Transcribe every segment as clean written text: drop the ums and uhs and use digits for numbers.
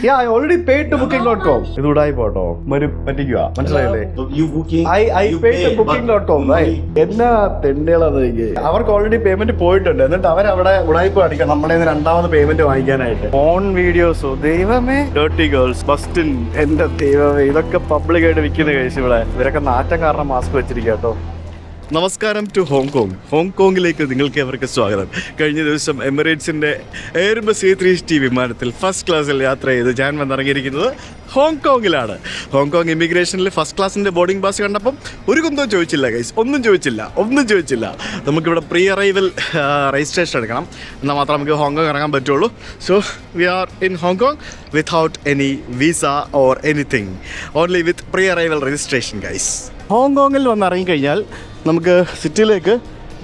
Yeah, I already paid to booking.com. ഇത് ഉടായി പോട്ടോ പറ്റിക്കുക മനസ്സിലായില്ലേ? I paid to booking.com. എന്നാ തെണ്ടികളാന്ന് എനിക്ക്. അവർക്ക് ഓൾറെഡി പേയ്മെന്റ് പോയിട്ടുണ്ട്. എന്നിട്ട് അവരവിടെ ഉടായ്പ കാണിക്കാം നമ്മുടെ രണ്ടാമത് പേയ്മെന്റ് വാങ്ങിക്കാനായിട്ട്. ഫോൺ വീഡിയോസോ ദൈവമേ, ഡേർട്ടി ഗേൾസ്, ബസ്റ്റിൻ, എന്റെ ദൈവമേ, ഇതൊക്കെ പബ്ലിക്കായിട്ട് വിൽക്കുന്ന കഴിച്ചു ഇവിടെ. ഇവരൊക്കെ നാറ്റം കാരണം മാസ്ക് വെച്ചിരിക്കുക കേട്ടോ. നമസ്കാരം ടു ഹോങ്കോങ്ങിലേക്ക് നിങ്ങൾക്ക് അവർക്ക് സ്വാഗതം. കഴിഞ്ഞ ദിവസം എമിറേറ്റ്സിൻ്റെ എയർബസ് A380 വിമാനത്തിൽ ഫസ്റ്റ് ക്ലാസ്സിൽ യാത്ര ചെയ്ത് ഞാൻ വന്നിറങ്ങിയിരിക്കുന്നത് ഹോങ്കോങ്ങിലാണ്. ഹോങ്കോങ് ഇമിഗ്രേഷനിൽ ഫസ്റ്റ് ക്ലാസ്സിൻ്റെ ബോർഡിംഗ് പാസ് കണ്ടപ്പം ഒരു കുന്തവും ചോദിച്ചില്ല ഗൈസ്, ഒന്നും ചോദിച്ചില്ല. നമുക്കിവിടെ പ്രീ അറൈവൽ രജിസ്ട്രേഷൻ എടുക്കണം, എന്നാൽ മാത്രം നമുക്ക് ഹോങ്കോങ് ഇറങ്ങാൻ പറ്റുള്ളൂ. So we are in Hong Kong without any visa or anything, only with pre arrival registration guys. ഹോങ്കോങ്ങിൽ വന്ന് ഇറങ്ങിക്കഴിഞ്ഞാൽ നമുക്ക് സിറ്റിയിലേക്ക്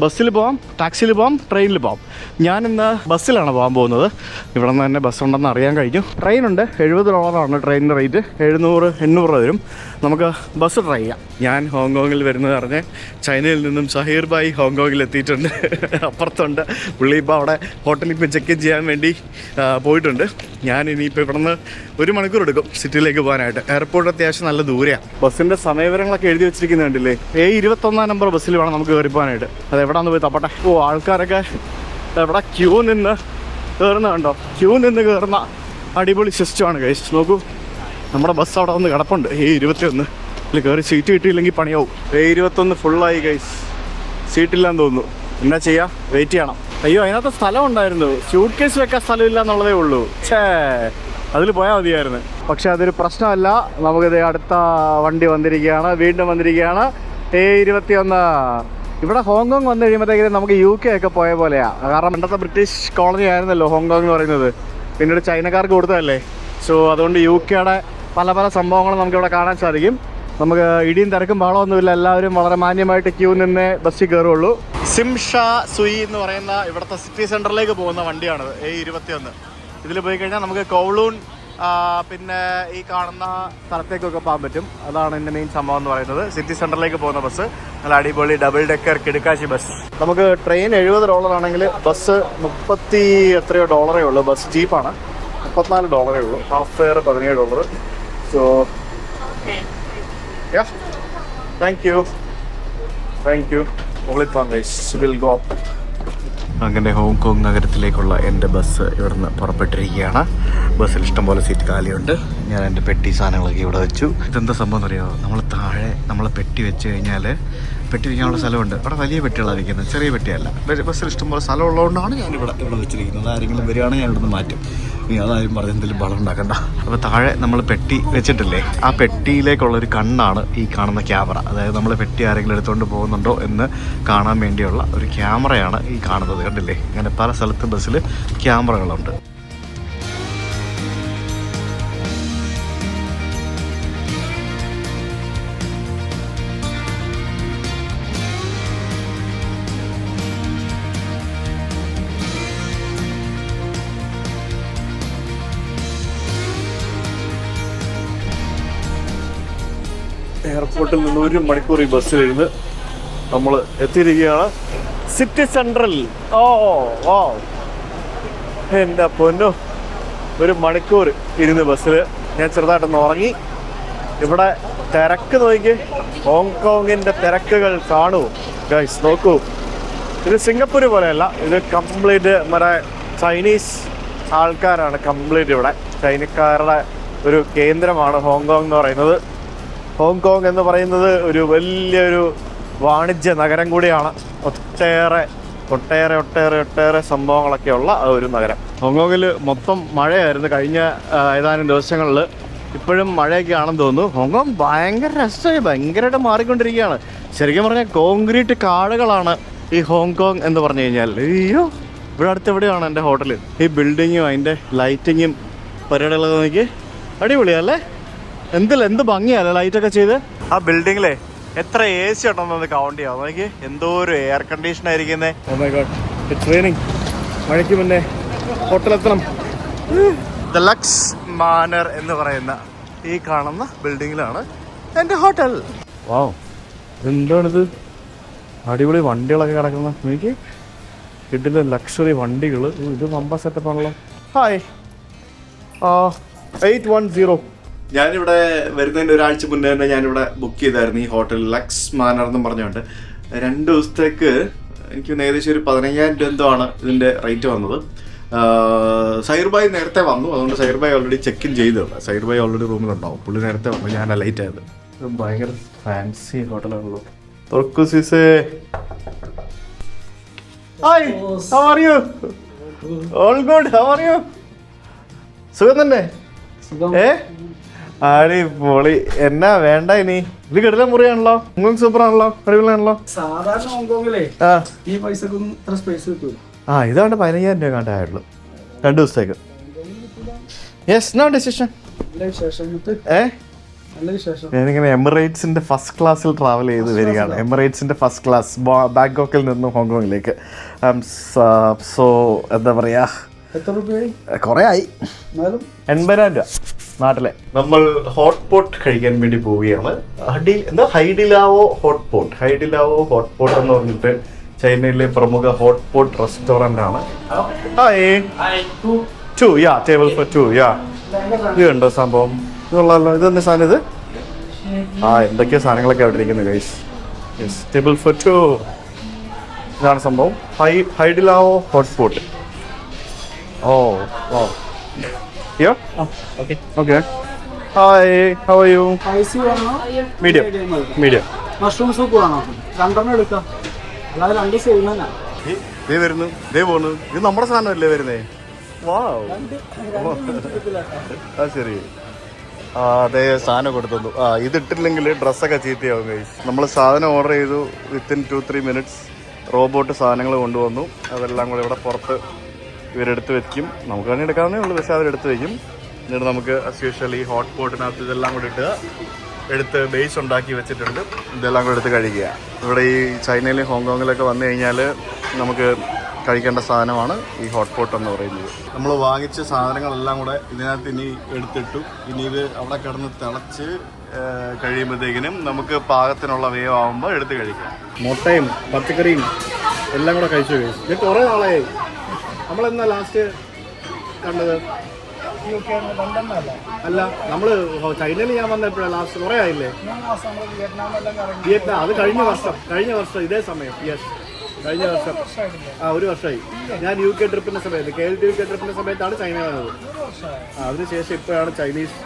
ബസ്സിൽ പോകാം, ടാക്സിയിൽ പോകാം, ട്രെയിനിൽ പോകാം. ഞാനിന്ന് ബസ്സിലാണ് പോകാൻ പോകുന്നത്. ഇവിടെ നിന്ന് തന്നെ ബസ്സുണ്ടെന്ന് അറിയാൻ കഴിഞ്ഞു. ട്രെയിനുണ്ട്, $70 ട്രെയിനിൻ്റെ റേറ്റ്. 700-800 വരും. നമുക്ക് ബസ് ട്രൈ ചെയ്യാം. ഞാൻ ഹോങ്കോങ്ങിൽ വരുന്നത് അറിഞ്ഞ് ചൈനയിൽ നിന്നും സഹീർ ഭായ് ഹോങ്കോങ്ങിൽ എത്തിയിട്ടുണ്ട്. അപ്പുറത്തുണ്ട് പുള്ളി. ഇപ്പോൾ അവിടെ ഹോട്ടലിൽ ഇപ്പോൾ ചെക്ക് ഇൻ ചെയ്യാൻ വേണ്ടി പോയിട്ടുണ്ട്. ഞാൻ ഇനിയിപ്പോൾ ഇവിടെ നിന്ന് 1 മണിക്കൂർ എടുക്കും സിറ്റിയിലേക്ക് പോകാനായിട്ട്. എയർപോർട്ട് അത്യാവശ്യം നല്ല ദൂരെയാണ്. ബസ്സിൻ്റെ സമയവിവരങ്ങളൊക്കെ എഴുതി വെച്ചിരിക്കുന്നുണ്ടല്ലേ. A21 നമ്പർ ബസ്സിൽ വേണം നമുക്ക് കയറി പോകാനായിട്ട്. അത് എവിടെ നിന്ന് പോയി തപ്പട്ടെ. ആൾക്കാരൊക്കെ എവിടെ ക്യൂ നിന്ന് കയറുന്ന കണ്ടോ. ക്യൂ നിന്ന് കയറുന്ന അടിപൊളി സിസ്റ്റമാണ് ഗൈസ്. നോക്കൂ, നമ്മുടെ ബസ് അവിടെ വന്ന് കിടപ്പുണ്ട്. A21 ഇതിൽ കയറി സീറ്റ് കിട്ടിയില്ലെങ്കിൽ പണിയാവും. A21 ഫുള്ളായി ഗൈസ്, സീറ്റില്ലാന്ന് തോന്നുന്നു. എന്നാ ചെയ്യാം, വെയിറ്റ് ചെയ്യണം. അയ്യോ, അതിനകത്ത് സ്ഥലം ഉണ്ടായിരുന്നു, സ്യൂട്ട് കേസ് വെക്കാൻ സ്ഥലമില്ല എന്നുള്ളതേ ഉള്ളൂ. അതിൽ പോയാൽ മതിയായിരുന്നു. പക്ഷെ അതൊരു പ്രശ്നമല്ല. നമുക്കിത് അടുത്ത വണ്ടി വന്നിരിക്കുകയാണ്, വീണ്ടും വന്നിരിക്കുകയാണ്. A21. ഇവിടെ ഹോങ്കോങ് വന്നു കഴിയുമ്പോഴത്തേക്കും നമുക്ക് UK ഒക്കെ പോയ പോലെയാണ്. കാരണം പണ്ടത്തെ ബ്രിട്ടീഷ് കോളനി ആയിരുന്നല്ലോ ഹോങ്കോങ് എന്ന് പറയുന്നത്. പിന്നീട് ചൈനക്കാർക്ക് കൊടുത്തതല്ലേ. സോ അതുകൊണ്ട് UK പല സംഭവങ്ങളും നമുക്കിവിടെ കാണാൻ സാധിക്കും. നമുക്ക് ഇടിയും തിരക്കും ബഹളമൊന്നുമില്ല. എല്ലാവരും വളരെ മാന്യമായിട്ട് ക്യൂ നിന്ന് ബസ്സിൽ കയറുള്ളൂ. സിംഷ സുയി എന്ന് പറയുന്ന ഇവിടുത്തെ സിറ്റി സെൻറ്ററിലേക്ക് പോകുന്ന വണ്ടിയാണിത്, A21. ഇതിൽ പോയി കഴിഞ്ഞാൽ നമുക്ക് കൗളൂൺ പിന്നെ ഈ കാണുന്ന സ്ഥലത്തേക്കൊക്കെ പോകാൻ പറ്റും. അതാണ് എൻ്റെ മെയിൻ സംഭവം എന്ന് പറയുന്നത്. സിറ്റി സെൻറ്ററിലേക്ക് പോകുന്ന ബസ്, നല്ല അടിപൊളി ഡബിൾ ഡെക്കർ കിടുക്കാശി ബസ്. നമുക്ക് ട്രെയിൻ $70 ആണെങ്കിൽ ബസ് $30 ഉള്ളൂ. ബസ് ജീപ്പാണ്, $34 ഉള്ളൂ. Half fair $17. So thank you. Will go. അങ്ങനെ ഹോങ്കോങ് നഗരത്തിലേക്കുള്ള എൻ്റെ ബസ് ഇവിടെ നിന്ന് പുറപ്പെട്ടിരിക്കുകയാണ്. ബസ്സിൽ ഇഷ്ടംപോലെ സീറ്റ് കാലിയുണ്ട്. ഞാൻ എൻ്റെ പെട്ടി സാധനങ്ങളൊക്കെ ഇവിടെ വെച്ചു. ഇതെന്താ സംഭവം എന്നറിയാമോ? നമ്മൾ പെട്ടി വെച്ച് കഴിഞ്ഞാൽ പെട്ടി വയ്ക്കാനുള്ള സ്ഥലമുണ്ട്. അവിടെ വലിയ പെട്ടികളാണ് വയ്ക്കുന്നത്, ചെറിയ പെട്ടിയല്ല. ബസ്സിൽ ഇഷ്ടംപോലെ സ്ഥലം ഉള്ളതുകൊണ്ടാണ് ഞാനിവിടെ വെച്ചിരിക്കുന്നത്. ആരെങ്കിലും വരികയാണെങ്കിൽ ഞാൻ ഇവിടുന്ന് മാറ്റും. ഇനി അതാരും പറഞ്ഞ് എന്തെങ്കിലും ബളം ഉണ്ടാക്കണ്ട. അപ്പോൾ താഴെ നമ്മൾ പെട്ടി വെച്ചിട്ടില്ലേ, ആ പെട്ടിയിലേക്കുള്ളൊരു കണ്ണാണ് ഈ കാണുന്ന ക്യാമറ. അതായത് നമ്മൾ പെട്ടി ആരെങ്കിലും എടുത്തുകൊണ്ട് പോകുന്നുണ്ടോ എന്ന് കാണാൻ വേണ്ടിയുള്ള ഒരു ക്യാമറയാണ് ഈ കാണുന്നത്. കണ്ടില്ലേ, ഇങ്ങനെ പല സ്ഥലത്തും ബസ്സിൽ ക്യാമറകളുണ്ട്. എയർപോർട്ടിൽ നിന്ന് 1 മണിക്കൂർ ഈ ബസ്സിലിരുന്ന് നമ്മൾ എത്തിയിരിക്കുകയാണ് സിറ്റി സെൻട്രൽ. എൻ്റെ പൊന്നോ, 1 മണിക്കൂർ ഇരുന്ന് ബസ്സിൽ ഞാൻ ചെറുതായിട്ടൊന്ന് ഉറങ്ങി. ഇവിടെ തിരക്ക് നോക്കി, ഹോങ്കോങ്ങിൻ്റെ തിരക്കുകൾ കാണൂ ഗൈസ്. നോക്കൂ, ഇത് സിംഗപ്പൂർ പോലെയല്ല. ഇത് കംപ്ലീറ്റ് നമ്മുടെ ചൈനീസ് ആൾക്കാരാണ് കംപ്ലീറ്റ്. ഇവിടെ ചൈനക്കാരുടെ ഒരു കേന്ദ്രമാണ് ഹോങ്കോങ് എന്ന് പറയുന്നത്. ഹോങ്കോങ് എന്ന് പറയുന്നത് ഒരു വലിയൊരു വാണിജ്യ നഗരം കൂടിയാണ്. ഒട്ടേറെ സംഭവങ്ങളൊക്കെയുള്ള ഒരു നഗരം. ഹോങ്കോങ്ങിൽ മൊത്തം മഴയായിരുന്നു കഴിഞ്ഞ ഏതാനും ദിവസങ്ങളിൽ. ഇപ്പോഴും മഴയൊക്കെ ആണെന്ന് തോന്നുന്നു. ഹോങ്കോങ് ഭയങ്കര രസമായി, ഭയങ്കരമായിട്ട് മാറിക്കൊണ്ടിരിക്കുകയാണ്. ശരിക്കും പറഞ്ഞാൽ കോൺക്രീറ്റ് കാടുകളാണ് ഈ ഹോങ്കോങ് എന്ന് പറഞ്ഞു കഴിഞ്ഞാൽ. അയ്യോ, ഇവിടെ അടുത്ത് എവിടെയാണ് എൻ്റെ ഹോട്ടൽ. ഈ ബിൽഡിങ്ങും അതിൻ്റെ ലൈറ്റിങ്ങും പരിപാടികളൊക്കെ നോക്കി അടിപൊളിയല്ലേ. എന്ത് ഭംഗിയല്ലേ ലൈറ്റൊക്കെ ചെയ്ത്. ആ ബിൽഡിങ്ങിലെ എത്ര AC ഉണ്ടെന്നത് കൗണ്ട് ചെയ്യാം. നോക്കി, എന്തോ ഒരു എയർ കണ്ടീഷൻ ആയിരിക്കുന്നേ. Oh my God, it's raining. മഴയ്ക്ക് മുന്നേ ഹോട്ടലെത്തണം. ദ ലക്സ് മാനർ എന്ന് പറയുന്ന ഈ കാണുന്ന ബിൽഡിങ്ങിലാണ് എൻ്റെ ഹോട്ടൽ. വാവ്, എന്താണിത്, അടിപൊളി വണ്ടികളൊക്കെ കിടക്കുന്ന. എനിക്ക് കിട്ടുന്ന ലക്ഷറി വണ്ടികൾ. ഇത് പമ്പ സെറ്റപ്പ് ആണല്ലോ. ഹായ്, 810. ഞാനിവിടെ വരുന്നതിൻ്റെ ഒരാഴ്ച മുന്നേ തന്നെ ഞാനിവിടെ ബുക്ക് ചെയ്തായിരുന്നു ഈ ഹോട്ടൽ ലക്സ് മാനർ എന്നും പറഞ്ഞുകൊണ്ട്. 2 ദിവസത്തേക്ക് എനിക്ക് ഏകദേശം ഒരു 15,000 രൂപ എന്തോ ആണ് ഇതിൻ്റെ റേറ്റ് വന്നത്. സൈർബായ് നേരത്തെ വന്നു, അതുകൊണ്ട് സൈർബായ് ഓൾറെഡി ചെക്ക് ഇൻ ചെയ്തത്. സൈർബായ് ഓൾറെഡി റൂമിലുണ്ടാവും, പുള്ളി നേരത്തെ വന്നു, ഞാൻ ലേറ്റ് ആയത്. ഭയങ്കര ഫാൻസി ഹോട്ടലാണല്ലോ. തുർക്കുസിസേ, hi, how are you? All good, how are you? സുഖം തന്നെ? അടിപൊളി. എന്നാ വേണ്ട ഇനി? ഇത് കിടല മുറിയാണല്ലോ, ഹോങ്കോങ് സൂപ്പർ ആണല്ലോ, അടിപൊളിയാണല്ലോ. സാധാരണ ഹോങ്കോങ്ങിലെ ഈ പൈസക്കൊന്നും ഇത്ര സ്പേസ് കിട്ടും. ഇതാണ്ട് 15,000 രൂപ കണ്ടായുള്ളൂ 2 ദിവസത്തേക്ക്. Yes, no decision. ഞാനിങ്ങനെ എമിറേറ്റ്സിന്റെ ഫസ്റ്റ് ക്ലാസ്സിൽ ട്രാവൽ ചെയ്ത് വരികയാണ്. എമിറേറ്റ്സിന്റെ ഫസ്റ്റ് ക്ലാസ് ബാങ്കോക്കിൽ നിന്നും ഹോങ്കോങ്ങിലേക്ക്. സോ എന്താ പറയാ, കൊറേ ആയി. 80,000 രൂപ നാട്ടിലെ. നമ്മൾ ഹോട്ട് പോട്ട് കഴിക്കാൻ വേണ്ടി പോവുകയാണ്. Haidilao hot pot. Haidilao hot pot എന്ന് പറഞ്ഞിട്ട് ചൈനയിലെ പ്രമുഖ ഹോട്ട് പോട്ട് റെസ്റ്റോറന്റ് ആണ്. Table for 2. ഇത് കണ്ടോ സംഭവം? ഇതുള്ളല്ലോ. ഇതെന്താ സാധനം ഇത്? എന്തൊക്കെയോ സാധനങ്ങളൊക്കെ അവിടെ ഇരിക്കുന്നു ഗൈസ്. യെസ്, ടേബിൾ ഫോർ 2 ഇതാണ് സംഭവം. Haidilao hot pot. Okay. Hi, how are you? Medium. Mushroom soup വേണോ? 2 എടുക്കാം. അല്ലാതെ 2 സെയിം തന്നെ. ദേ വരുന്നു, ദേ പോന്നു. ഇത് നമ്മുടെ സാധനമല്ലേ വരുന്നേ? വാവ്. ശരി. അതെ, സാധനം കൊടുത്തു. ഇത് ഇട്ടില്ലെങ്കിൽ ഡ്രസ്സൊക്കെ ചീത്തയാവും ഗൈസ്. നമ്മൾ സാധനം ഓർഡർ ചെയ്തു. വിത്തിൻ 2-3 minutes റോബോട്ട് സാധനങ്ങൾ കൊണ്ടുവന്നു. അതെല്ലാം കൂടെ ഇവിടെ പുറത്ത് ഇവരെടുത്ത് വെക്കും. നമുക്ക് തന്നെ എടുക്കാവുന്നേ ഉള്ളൂ, പക്ഷേ അവരെടുത്ത് വെക്കും. എന്നിട്ട് നമുക്ക് അസ് യൂഷ്വൽ ഈ ഹോട്ട് പോട്ടിനകത്ത് ഇതെല്ലാം കൂടി ഇട്ട് എടുത്ത് ബേസ് ഉണ്ടാക്കി വെച്ചിട്ടുണ്ട്. ഇതെല്ലാം കൂടെ എടുത്ത് കഴിക്കുക. ഇവിടെ ഈ ചൈനയിലും ഹോങ്കോങ്ങിലൊക്കെ വന്നു കഴിഞ്ഞാൽ നമുക്ക് കഴിക്കേണ്ട സാധനമാണ് ഈ ഹോട്ട് പോട്ട് എന്ന് പറയുന്നത്. നമ്മൾ വാങ്ങിച്ച സാധനങ്ങളെല്ലാം കൂടെ ഇതിനകത്ത് ഇനി എടുത്തിട്ടു. ഇനി ഇത് അവിടെ കിടന്ന് തിളച്ച് കഴിയുമ്പോഴത്തേക്കിനും നമുക്ക് പാകത്തിനുള്ള വേവ് ആകുമ്പോൾ എടുത്ത് കഴിക്കാം. മുട്ടയും പച്ചക്കറിയും എല്ലാം കൂടെ കഴിച്ചു കഴിച്ചു. ഇത് കുറേ നാളായി. നമ്മളെന്നാ ലാസ്റ്റ് കണ്ടത്? അല്ല, നമ്മള് ചൈനയിൽ ഞാൻ വന്നപ്പോഴാണ് ലാസ്റ്റ്. കുറേ ആയില്ലേ? വിയറ്റ്നാം. അത് കഴിഞ്ഞ വർഷം ഇതേ സമയം. യെസ്, കഴിഞ്ഞ വർഷം. 1 വർഷമായി. ഞാൻ UK ട്രിപ്പിന്റെ സമയത്ത്, KLT UK ട്രിപ്പിന്റെ സമയത്താണ് ചൈന വന്നത്. അതിനുശേഷം ഇപ്പോഴാണ് ചൈനീസ്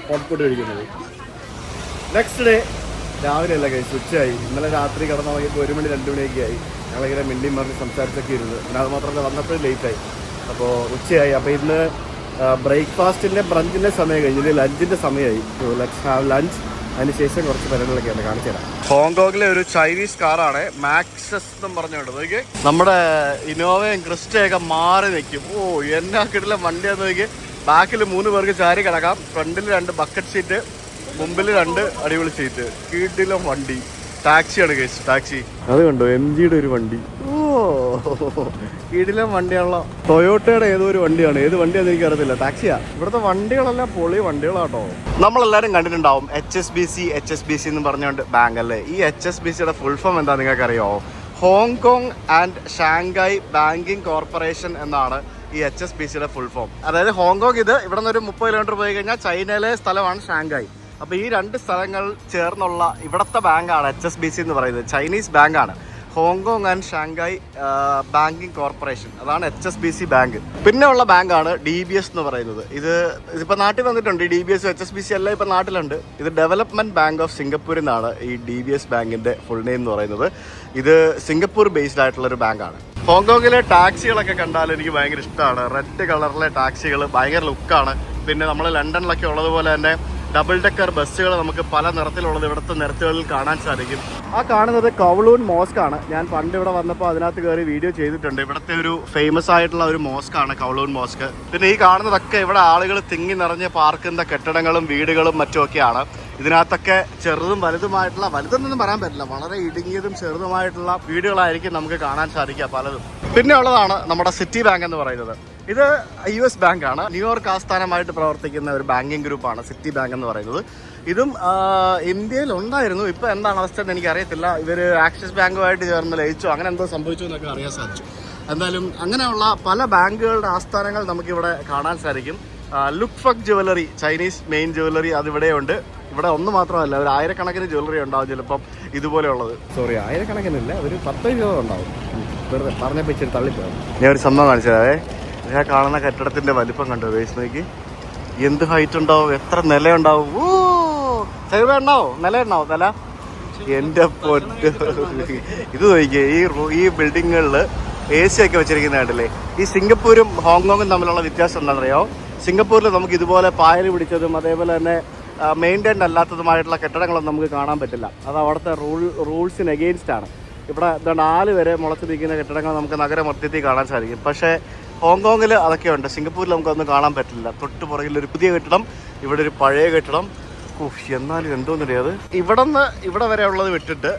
ഹോട്ട് പോട്ട് കഴിക്കുന്നത്. നെക്സ്റ്റ് ഡേ രാവിലെ അല്ല കഴിച്ചു, ഉച്ചയായി. ഇന്നലെ രാത്രി കിടന്നു നോക്കിയപ്പോൾ 1 മണി 2 മണിയൊക്കെ ആയി. ഞങ്ങളിങ്ങനെ മിണ്ടിയും പറഞ്ഞ് സംസാരിച്ചൊക്കെ ഇരുന്ന്. പിന്നെ അത് മാത്രമല്ല, വന്നപ്പോൾ ലേറ്റായി. അപ്പോൾ ഉച്ചയായി. അപ്പോൾ ഇന്ന് ബ്രേക്ക്ഫാസ്റ്റിൻ്റെ ബ്രഞ്ചിൻ്റെ സമയം കഴിഞ്ഞ് ഇനി ലഞ്ചിൻ്റെ സമയമായി. Let's have lunch. അതിനുശേഷം കുറച്ച് പരിപാടികളൊക്കെയാണ് കാണിച്ചു തരാം. ഹോങ്കോങ്ങിലെ ഒരു ചൈനീസ് കാറാണ് മാക്സസ് എന്നും പറഞ്ഞുകൊണ്ട്. നോക്കി, നമ്മുടെ ഇന്നോവയും ക്രിസ്റ്റയൊക്കെ മാറി നിൽക്കും. എന്നാ കിടിലം വണ്ടിയാന്ന് നോക്കി. ബാക്കിൽ 3 പേർക്ക് ചാരി കിടക്കാം. ഫ്രണ്ടിൽ 2 ബക്കറ്റ് സീറ്റ്, മുമ്പിൽ 2 അടിപൊളി സീറ്റ്. കിടിലം വണ്ടി. ടാക്സിയാണ് കേസ്, ടാക്സി. അത് കണ്ടോ, MGയുടെ ഒരു വണ്ടി. കിടിലം വണ്ടിയാണല്ലോ. ടൊയോട്ടയുടെ ഏതോ ഒരു വണ്ടിയാണ്. ഏത് വണ്ടിയാണെന്ന് എനിക്ക് അറിയത്തില്ല. ടാക്സിയാ. ഇവിടുത്തെ വണ്ടികളെല്ലാം പൊളി വണ്ടികളാട്ടോ. നമ്മളെല്ലാവരും കണ്ടിട്ടുണ്ടാവും HSBC എന്ന് പറഞ്ഞുകൊണ്ട് ബാങ്ക് അല്ലേ. ഈ HSBCയുടെ ഫുൾ ഫോം എന്താ നിങ്ങൾക്ക് അറിയാമോ? Hong Kong and Shanghai banking corporation എന്നാണ് ഈ HSBCയുടെ ഫുൾ ഫോം. അതായത് ഹോങ്കോങ് ഇത് ഇവിടെ നിന്ന് ഒരു 30 കിലോമീറ്റർ പോയി കഴിഞ്ഞാൽ ചൈനയിലെ സ്ഥലമാണ് ഷാങ്ഹായ്. അപ്പോൾ ഈ 2 സ്ഥലങ്ങൾ ചേർന്നുള്ള ഇവിടുത്തെ ബാങ്കാണ് HSBC എന്ന് പറയുന്നത്. ചൈനീസ് ബാങ്കാണ്. Hong Kong and Shanghai banking corporation, അതാണ് HSBC ബാങ്ക്. പിന്നെ ഉള്ള ബാങ്കാണ് DBS എന്ന് പറയുന്നത്. ഇതിപ്പോൾ നാട്ടിൽ വന്നിട്ടുണ്ട്. DBS HSBC എല്ലാം ഇപ്പോൾ നാട്ടിലുണ്ട്. ഇത് ഡെവലപ്മെൻറ്റ് ബാങ്ക് ഓഫ് സിംഗപ്പൂർ എന്നാണ് ഈ DBS ബാങ്കിൻ്റെ ഫുൾ നെയിം എന്ന് പറയുന്നത്. ഇത് സിംഗപ്പൂർ ബേസ്ഡ് ആയിട്ടുള്ളൊരു ബാങ്കാണ്. ഹോങ്കോങ്ങിലെ ടാക്സികളൊക്കെ കണ്ടാൽ എനിക്ക് ഭയങ്കര ഇഷ്ടമാണ്. റെഡ് കളറിലെ ടാക്സികൾ ഭയങ്കര ലുക്കാണ്. പിന്നെ നമ്മൾ ലണ്ടനിലൊക്കെ ഉള്ളതുപോലെ തന്നെ ഡബിൾ ഡെക്കർ ബസ്സുകൾ നമുക്ക് പല നിറത്തിലുള്ളത് ഇവിടുത്തെ നിരത്തുകളിൽ കാണാൻ സാധിക്കും. ആ കാണുന്നത് കൗളൂൺ മോസ്ക് ആണ്. ഞാൻ പണ്ട് ഇവിടെ വന്നപ്പോൾ അതിനകത്ത് കയറി വീഡിയോ ചെയ്തിട്ടുണ്ട്. ഇവിടുത്തെ ഒരു ഫേമസ് ആയിട്ടുള്ള ഒരു മോസ്ക് ആണ് കൗളൂൺ മോസ്ക്. പിന്നെ ഈ കാണുന്നതൊക്കെ ഇവിടെ ആളുകൾ തിങ്ങി നിറഞ്ഞ് പാർക്കുന്ന കെട്ടിടങ്ങളും വീടുകളും മറ്റുമൊക്കെയാണ്. ഇതിനകത്തൊക്കെ ചെറുതും വലുതുമായിട്ടുള്ള, വലുതെന്നൊന്നും പറയാൻ പറ്റില്ല, വളരെ ഇടുങ്ങിയതും ചെറുതുമായിട്ടുള്ള വീടുകളായിരിക്കും നമുക്ക് കാണാൻ സാധിക്കുക പലതും. പിന്നെ ഉള്ളതാണ് നമ്മുടെ സിറ്റി ബാങ്ക് എന്ന് പറയുന്നത്. ഇത് US ബാങ്കാണ്. ന്യൂയോർക്ക് ആസ്ഥാനമായിട്ട് പ്രവർത്തിക്കുന്ന ഒരു ബാങ്കിങ് ഗ്രൂപ്പാണ് സിറ്റി ബാങ്ക് എന്ന് പറയുന്നത്. ഇതും ഇന്ത്യയിൽ ഉണ്ടായിരുന്നു. ഇപ്പോൾ എന്താണ് അവസ്ഥ എന്ന് എനിക്കറിയത്തില്ല. ഇവർ ആക്സിസ് ബാങ്കുമായിട്ട് ചേർന്ന് ലയിച്ചു, അങ്ങനെ എന്തോ സംഭവിച്ചു എന്നൊക്കെ അറിയാൻ സാധിച്ചു. എന്തായാലും അങ്ങനെയുള്ള പല ബാങ്കുകളുടെ ആസ്ഥാനങ്ങൾ നമുക്കിവിടെ കാണാൻ സാധിക്കും. Luk Fook jewellery, Chinese main jewellery അതിവിടെയുണ്ട്. ഇവിടെ ഒന്ന് മാത്രമല്ല, ഒരു ആയിരക്കണക്കിന് ജ്വല്ലറി ഉണ്ടാവും ചിലപ്പം ഇതുപോലെയുള്ളത്. സോറി, ആയിരക്കണക്കിനില്ല, ഒരു 10-20 ഉണ്ടാവും. വെറുതെ പറഞ്ഞപ്പോൾ ഇച്ചിരി തള്ളിപ്പോകും. ഞാൻ ഒരു സംഭവം കാണിച്ചതേ. ഞാൻ കാണുന്ന കെട്ടിടത്തിൻ്റെ വലിപ്പം കണ്ടോ വേസ്റ്റ് നോക്കി? എന്ത് ഹൈറ്റ് ഉണ്ടാവും, എത്ര നിലയുണ്ടാവും? ഉണ്ടാവോ നില ഉണ്ടാവും നില? എൻ്റെ പൊട്ട്, ഇത് നോക്കിയേ. ഈ ബിൽഡിങ്ങുകളിൽ AC ഒക്കെ വെച്ചിരിക്കുന്ന കണ്ടില്ലേ? ഈ സിംഗപ്പൂരും ഹോങ്കോങ്ങും തമ്മിലുള്ള വ്യത്യാസം എന്താണെന്നറിയോ? സിംഗപ്പൂരിൽ നമുക്ക് ഇതുപോലെ പായൽ പിടിച്ചതും അതേപോലെ തന്നെ മെയിൻറ്റൈൻഡ് അല്ലാത്തതുമായിട്ടുള്ള കെട്ടിടങ്ങളൊന്നും നമുക്ക് കാണാൻ പറ്റില്ല. അത് അവിടുത്തെ റൂൾസിന് എഗെയിൻസ്റ്റ് ആണ്. ഇവിടെ 4 വരെ മുളച്ച് നിൽക്കുന്ന കെട്ടിടങ്ങൾ നമുക്ക് നഗരമധ്യത്തിൽ കാണാൻ സാധിക്കും. പക്ഷേ ഹോങ്കോങ്ങിൽ അതൊക്കെ ഉണ്ട്. സിംഗപ്പൂരിൽ നമുക്കൊന്നും കാണാൻ പറ്റില്ല. തൊട്ട് പുറകിലൊരു പുതിയ കെട്ടിടം, ഇവിടെ ഒരു പഴയ കെട്ടിടം. എന്നാലും എന്തോന്നില്ലേ അത്. ഇവിടെ വരെ ഉള്ളത് വിട്ടിട്ട്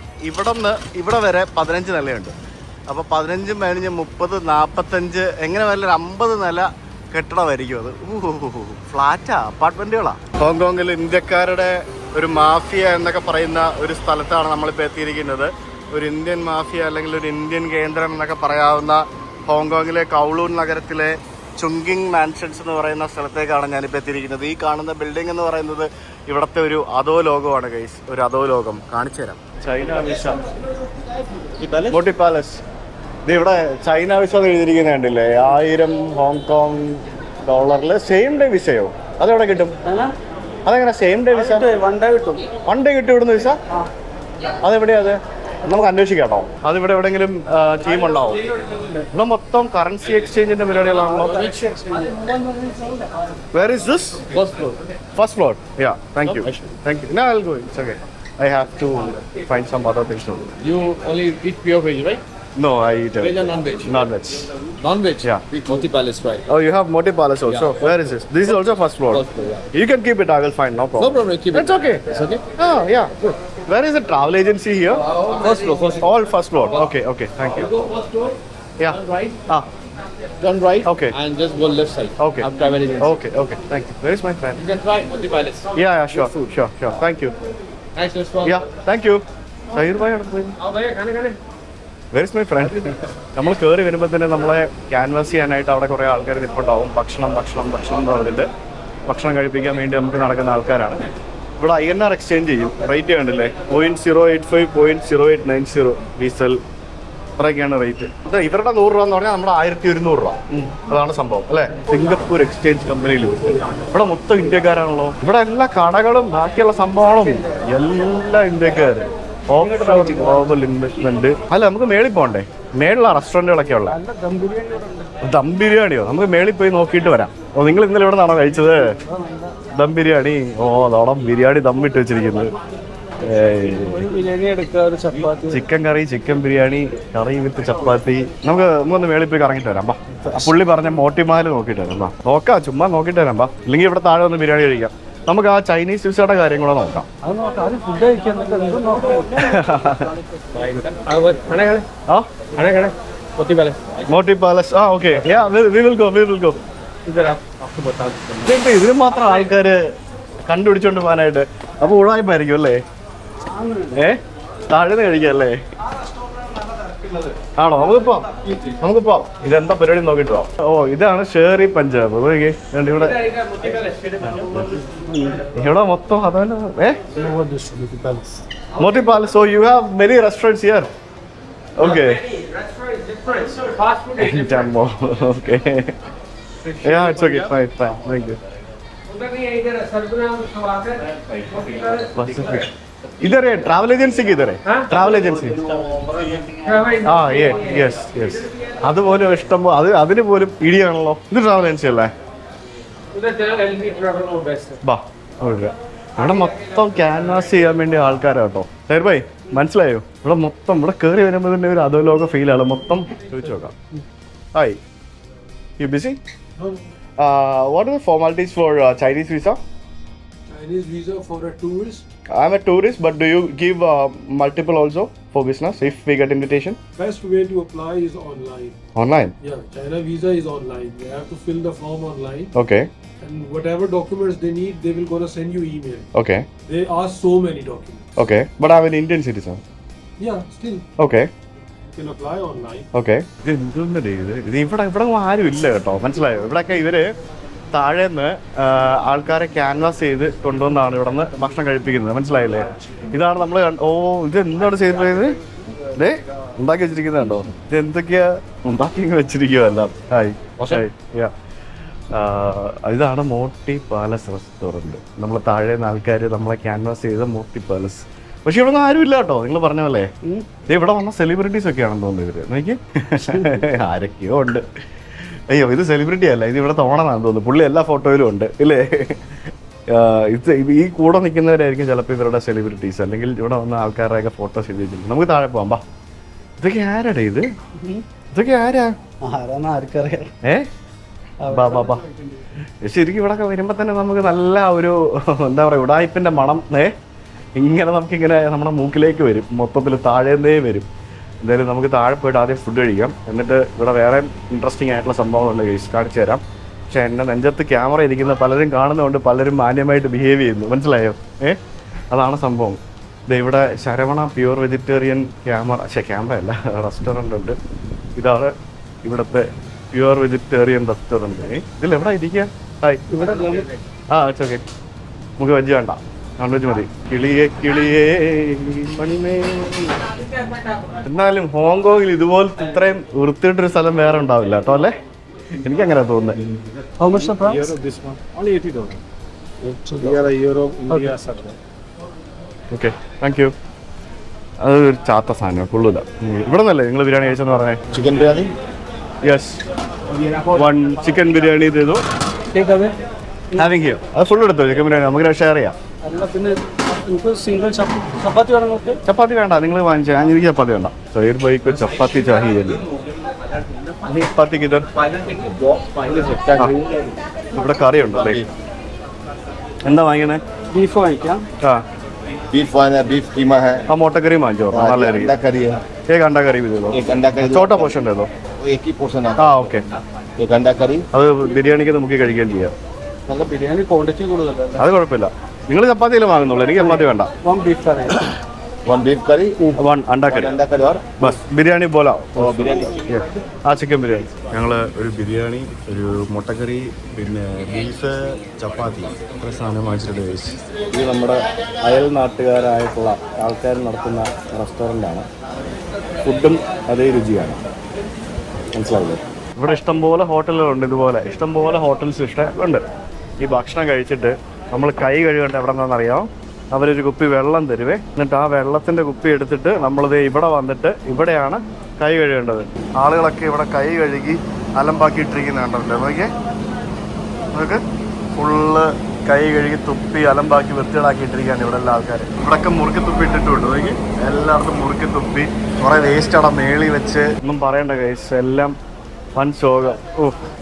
ഇവിടെ വരെ 15 നിലയുണ്ട്. അപ്പോൾ 15 കഴിഞ്ഞ് 30, 45 എങ്ങനെ വല്ല 50 നില കെട്ടിടമായിരിക്കും അത്. ഫ്ലാറ്റാ, അപ്പാർട്ട്മെന്റുകളാ. ഹോങ്കോങ്ങിൽ ഇന്ത്യക്കാരുടെ ഒരു മാഫിയ എന്നൊക്കെ പറയുന്ന ഒരു സ്ഥലത്താണ് നമ്മളിപ്പോൾ എത്തിയിരിക്കുന്നത്. ഒരു ഇന്ത്യൻ മാഫിയ അല്ലെങ്കിൽ ഒരു ഇന്ത്യൻ കേന്ദ്രം എന്നൊക്കെ പറയാവുന്ന ഹോങ്കോങ്ങിലെ കൗളൂൺ നഗരത്തിലെ ചുങ്കിങ് മാൻഷൻസ് എന്ന് പറയുന്ന സ്ഥലത്തേക്കാണ് ഞാനിപ്പോൾ എത്തിയിരിക്കുന്നത്. ഈ കാണുന്ന ബിൽഡിംഗ് എന്ന് പറയുന്നത് ഇവിടുത്തെ ഒരു അധോ ലോകമാണ് ഗൈസ്. ഒരു അധോ ലോകം കാണിച്ചു തരാം. ചൈന വിസ മോട്ടി പാലസ്. ഇത് ഇവിടെ ചൈന വിസ എന്ന് എഴുതിയിരിക്കുന്നത് കണ്ടില്ലേ? 1000 ഹോങ്കോങ് ഡോളറിൽ സെയിം ഡേ വിസയോ? അതെവിടെ കിട്ടും? അതെങ്ങനെ സെയിം ഡേ വിസ? 1 ഡേ കിട്ടും. 1 ഡേ കിട്ടും ഇവിടുന്ന് വിസ? അതെവിടെയാ അത്? നമുക്ക് അന്വേഷിക്കാം കേട്ടോ. അതിവിടെ എവിടെയെങ്കിലും ടീം ഉണ്ടാവും. ഇവിടെ മൊത്തം currency എക്സ്ചേഞ്ചിന്റെ പരിപാടികളാണല്ലോ. Where is this? First floor. Yeah, thank you. No, I'll go. It's okay. I have to find some other things to do. You only eat pure veg, right? No, I eat Veg or non-veg? non-veg. Non-veg? Yeah. Moti Palace, right? Oh, you have Moti Palace also. Yeah. Where is this? This is also first floor. First floor, yeah. You can keep it. I will find. No problem. No problem, keep it. It's okay. It's okay? Oh, yeah. Good. Where is the travel agency here? First floor, first floor. All first floor. Okay, okay. Thank you. Go first floor, Yeah. turn right, Ah. turn right, Okay. and just go left side. Okay. Have travel agency. Okay, okay. Thank you. Where is my friend? You can try Moti Palace. Yeah, sure. Sure. Thank you. Nice restaurant. Yeah, thank you. Sahir bhai, Aao bhaiya, khane. where is my friend? നമ്മൾ കയറി വരുമ്പോൾ തന്നെ നമ്മളെ canvas ചെയ്യാനായിട്ട് അവിടെ കുറേ ആൾക്കാർ നിൽപ്പുണ്ടാവും. ഭക്ഷണം എന്ന് പറഞ്ഞിട്ട് ഭക്ഷണം കഴിപ്പിക്കാൻ വേണ്ടി നമുക്ക് നടക്കുന്ന ആൾക്കാരാണ്. ഇവിടെ INR എക്സ്ചേഞ്ച് ചെയ്യും. റേറ്റ് കണ്ടില്ലേ? 0.085, 0.0890 ഡീസൽ, അത്രയൊക്കെയാണ് റേറ്റ്. ഇത് ഇവരുടെ 100 രൂപ എന്ന് പറഞ്ഞാൽ നമ്മുടെ 1100 രൂപ. അതാണ് സംഭവം അല്ലേ? സിംഗപ്പൂർ എക്സ്ചേഞ്ച് കമ്പനിയിൽ ഇവിടെ മൊത്തം ഇന്ത്യക്കാരാണല്ലോ. ഇവിടെ എല്ലാ കടകളും ബാക്കിയുള്ള സംഭവങ്ങളും എല്ലാ ഇന്ത്യക്കാർ. Global investment. അല്ല, നമുക്ക് മേളിൽ പോകണ്ടേ? മേളിലുള്ള റെസ്റ്റോറൻറ്റുകളൊക്കെ ഉള്ള ദം ബിരിയാണിയോ? നമുക്ക് മേളിൽ പോയി നോക്കിയിട്ട് വരാം. ഓ, നിങ്ങൾ ഇന്നലെ ഇവിടെ നിന്നാണോ കഴിച്ചത് ദം ബിരിയാണി? ഓ, അതോടെ ബിരിയാണി ദമ്മിട്ട് വെച്ചിരിക്കുന്നത്. ചിക്കൻ കറി, ചിക്കൻ ബിരിയാണി, കറി വിത്ത് ചപ്പാത്തി. നമുക്കൊന്ന് മേളിൽ പോയി കറങ്ങിട്ട് വരാം. ബാ, പുള്ളി പറഞ്ഞ മോട്ടിമാല് നോക്കിയിട്ട് വരാം. ബാ, നോക്കാം, ചുമ്മാ നോക്കിയിട്ട് വരാം. ബാ, ഇല്ലെങ്കിൽ ഇവിടെ താഴെ ഒന്ന് ബിരിയാണി കഴിക്കാം. നമുക്ക് ആ ചൈനീസ് വിസയുടെ കാര്യം കൂടെ നോക്കാം. മോട്ടി പാലസ്. ആ, ഓക്കെ. We will go. ഇതിന് മാത്രം ആൾക്കാര് കണ്ടുപിടിച്ചോണ്ട് പോകാനായിട്ട്. അപ്പൊ ഉഴായ്പായിരിക്കും അല്ലേ? താഴ്ന്ന് കഴിക്കല്ലേ? ആണോ? നമുക്കിപ്പോ ഇതെന്താ പരിപാടി നോക്കിട്ടോ. ഓ, ഇതാണ് ഷേറി പഞ്ചാബ്. ഇവിടെ മൊത്തം അതന്നെ. Moti palace. So you have many restaurants here. Okay. Okay. Yeah, it's okay. Fine. Thank you. इधर है ट्रैवल एजेंसी किधर है? Travel agency. യെസ്. അതുപോലെ ഇഷ്ടം അതിന് പോലും ഇടിയാണല്ലോ. ഇത് ട്രാവൽ ഏജൻസി അല്ലേ? ബാ, ഇവിടെ മൊത്തം ക്യാൻവാസ് ചെയ്യാൻ വേണ്ടി ആൾക്കാരാട്ടോ. സൈർ ഭായ്, മനസ്സിലായോ? ഇവിടെ മൊത്തം ഇവിടെ കയറി വരുമ്പോൾ തന്നെ ഒരു അധോലോക ഫീലാണ്. മൊത്തം ചോദിച്ചു നോക്കാം. Hi, you busy? What are the formalities for Chinese visa? Chinese visa for a tourist? I'm a tourist, but do you give multiple also for business if we get invitation? Best way to apply is online. Online? Yeah, China visa is online. You have to fill the form online. Okay. And whatever documents they need, they will gonna send you email. Okay. They ask so many documents. Okay, but I'm an Indian citizen. Yeah, still. Okay. You can apply online. Okay. ഇത് ഇവിടെ ആരും ഇല്ല കേട്ടോ. മനസ്സിലായോ? ഇവിടെയൊക്കെ ഇവര് താഴേന്ന് ആൾക്കാരെ ക്യാൻവാസ് ചെയ്ത് കൊണ്ടുവന്നാണ് ഇവിടെ നിന്ന് ഭക്ഷണം കഴിപ്പിക്കുന്നത്. മനസ്സിലായില്ലേ? ഇതാണ് നമ്മൾ ഇത് എന്താണ് ചെയ്തിട്ടുള്ളത്? ഇതേ ഉണ്ടാക്കി വെച്ചിരിക്കുന്നുണ്ടോ? ഇത് എന്തൊക്കെയാ ഉണ്ടാക്കി വെച്ചിരിക്കുവല്ല. ഇതാണ് മോട്ടി പാലസ് റെസ്റ്റോറൻറ്റ്. നമ്മൾ താഴേന്ന് ആൾക്കാർ നമ്മളെ ക്യാൻവാസ് ചെയ്ത മോട്ടി പാലസ്. പക്ഷെ ഇവിടെ ഒന്നും ആരും ഇല്ല കേട്ടോ. നിങ്ങൾ പറഞ്ഞ പോലെ ഇവിടെ വന്ന സെലിബ്രിറ്റീസ് ഒക്കെയാണെന്ന് തോന്നുന്നു ഇവര്. എനിക്ക് ആരൊക്കെയോ ഉണ്ട്. അയ്യോ, ഇത് സെലിബ്രിറ്റി അല്ല, ഇത് ഇവിടെ തോന്നണമെന്ന് തോന്നുന്നു. പുള്ളി എല്ലാ ഫോട്ടോയിലും ഉണ്ട് ഇല്ലേ? ഇത് ഈ കൂടെ നിൽക്കുന്നവരായിരിക്കും ചിലപ്പോൾ ഇവരുടെ സെലിബ്രിറ്റീസ്, അല്ലെങ്കിൽ ഇവിടെ വന്ന ആൾക്കാരുടെയൊക്കെ ഫോട്ടോസ് ചെയ്ത് വെച്ചിട്ടുണ്ട്. നമുക്ക് താഴെ പോകാം. ബാ, ഇതൊക്കെ ആരാടേ ഇത്? ഇതൊക്കെ ആരാ? ആർക്കറിയാം. ബാ ബാ ബാ. ശരിക്കും ഇവിടെ വരുമ്പോൾ തന്നെ നമുക്ക് നല്ല ഒരു എന്താ പറയുക, ഉടായ്പിൻ്റെ മണം ഇങ്ങനെ നമുക്കിങ്ങനെ നമ്മുടെ മൂക്കിലേക്ക് വരും. മൊത്തത്തിൽ താഴേന്നേ വരും. എന്തായാലും നമുക്ക് താഴെ പോയിട്ട് ആദ്യം ഫുഡ് കഴിക്കാം. എന്നിട്ട് ഇവിടെ വേറെ ഇൻട്രസ്റ്റിംഗ് ആയിട്ടുള്ള സംഭവങ്ങളുണ്ട്, ഗൈസ്, കാണിച്ചു തരാം. പക്ഷെ എൻ്റെ നെഞ്ചത്ത് ക്യാമറ ഇരിക്കുന്ന പലരും കാണുന്നതുകൊണ്ട് പലരും മാന്യമായിട്ട് ബിഹേവ് ചെയ്യുന്നു. മനസ്സിലായോ? അതാണ് സംഭവം. ഇവിടെ ശരവണ പ്യുവർ വെജിറ്റേറിയൻ ക്യാമറ അല്ല, റെസ്റ്റോറൻ്റ് ഉണ്ട്. ഇതാണ് ഇവിടുത്തെ പ്യുവർ വെജിറ്റേറിയൻ റെസ്റ്റോറൻറ്റ്. ഇതിലെവിടെ ഇരിക്കുക? ഇവിടെ ഇറ്റ്സ് ഓക്കെ. നമുക്ക് വെജ് വേണ്ട, നോൺ വെജ് മതി. കിളിയേ മണിമേ. എന്നാലും ഹോങ്കോങ്ങിൽ ഇതുപോലത്തെ ഇത്രയും വൃത്തിയിട്ടൊരു സ്ഥലം വേറെ ഉണ്ടാവില്ല കേട്ടോ, അല്ലേ? എനിക്കങ്ങനെ തോന്നുന്നത്. Okay, thank you. അത് ഒരു ചാത്ത സാധനം, കൊള്ളൂല. ഇവിടെ നിന്നല്ലേ നിങ്ങൾ ബിരിയാണി കഴിച്ചെന്ന് പറഞ്ഞേ? Chicken biryani. Yes, 1 chicken biryani ചെയ്തു. Having here. അത് ഫുൾ എടുത്തോ ചിക്കൻ ബിരിയാണി? നമുക്ക് ഷെയർ ചെയ്യാം. ചപ്പാത്തി വേണ്ട, നിങ്ങൾ വാങ്ങിച്ചാൽ. എനിക്ക് ചപ്പാത്തി വേണ്ട. സൈർ ബൈക്ക് ചപ്പാത്തി ചാഹിയല്ലേ? ചപ്പാത്തി കിതർ ഇവിടെ കറി ഉണ്ടല്ലേ? എന്താ വാങ്ങിക്കണേ? ബീഫ് വാങ്ങിക്കാം. बीफ कीमा है। हाँ, मोटा करी मान जो अंडा करी है। एक अंडा करी भी दे दो। एक अंडा करी छोटा पोर्शन दे दो। एक ही पोर्शन है। हाँ, ओके। एक अंडा करी. അത് ബിരിയാണിക്ക് നമുക്ക് കഴിക്കുകയും ചെയ്യാം. നല്ല ബിരിയാണി ക്വാണ്ടിറ്റി കൂടുതലല്ലേ? അത് കുഴപ്പമില്ല. നിങ്ങൾ ചപ്പാത്തിയിൽ വാങ്ങുന്നുള്ളൂ, എനിക്ക് ചപ്പാത്തി വേണ്ട. 1 beef curry. 1 beef curry. 1 अंडा करी. अंडा करी और ബസ് ബിരിയാണി പോലാ. बिरयानी. ആ ചിക്കൻ ബിരിയാണി. ഞങ്ങൾ ഒരു ബിരിയാണി, ഒരു മുട്ടക്കറി, പിന്നെ ബീഫ്, ചപ്പാത്തി, ഇത്ര സാധനം വാങ്ങിച്ചിട്ട് കഴിച്ചു. ഇത് നമ്മുടെ അയൽ നാട്ടുകാരായിട്ടുള്ള ആൾക്കാർ നടത്തുന്ന റെസ്റ്റോറൻ്റാണ്. ഫുഡും അതേ രുചിയാണ്. മനസ്സിലാവില്ലേ? ഇവിടെ ഇഷ്ടംപോലെ ഹോട്ടലുകളുണ്ട്. ഇതുപോലെ ഇഷ്ടംപോലെ ഹോട്ടൽസ് ഉണ്ട്. ഈ ഭക്ഷണം കഴിച്ചിട്ട് നമ്മൾ കൈ കഴുകേണ്ട എവിടെ നിന്നാണെന്നറിയാമോ? അവരൊരു കുപ്പി വെള്ളം തരുവേ. എന്നിട്ട് ആ വെള്ളത്തിൻ്റെ കുപ്പി എടുത്തിട്ട് നമ്മളിത് ഇവിടെ വന്നിട്ട് ഇവിടെയാണ് കൈ കഴുകേണ്ടത്. ആളുകളൊക്കെ ഇവിടെ കൈ കഴുകി അലമ്പാക്കിയിട്ടിരിക്കുന്നുണ്ടല്ലോ. നമുക്ക് ഫുള്ള് കൈ കഴുകി തുപ്പി അലമ്പാക്കി വൃത്തികളാക്കിയിട്ടിരിക്കുകയാണ് ഇവിടെ എല്ലാ ആൾക്കാരും. ഇവിടെയൊക്കെ മുറുക്കി തുപ്പി ഇട്ടിട്ടുണ്ട്. നോക്കി, എല്ലായിടത്തും മുറുക്കി തുപ്പി കുറേ വേസ്റ്റ് അവിടെ മേളി വെച്ച്. ഒന്നും പറയണ്ട ഗൈസ്, എല്ലാം വൻ ശോകം.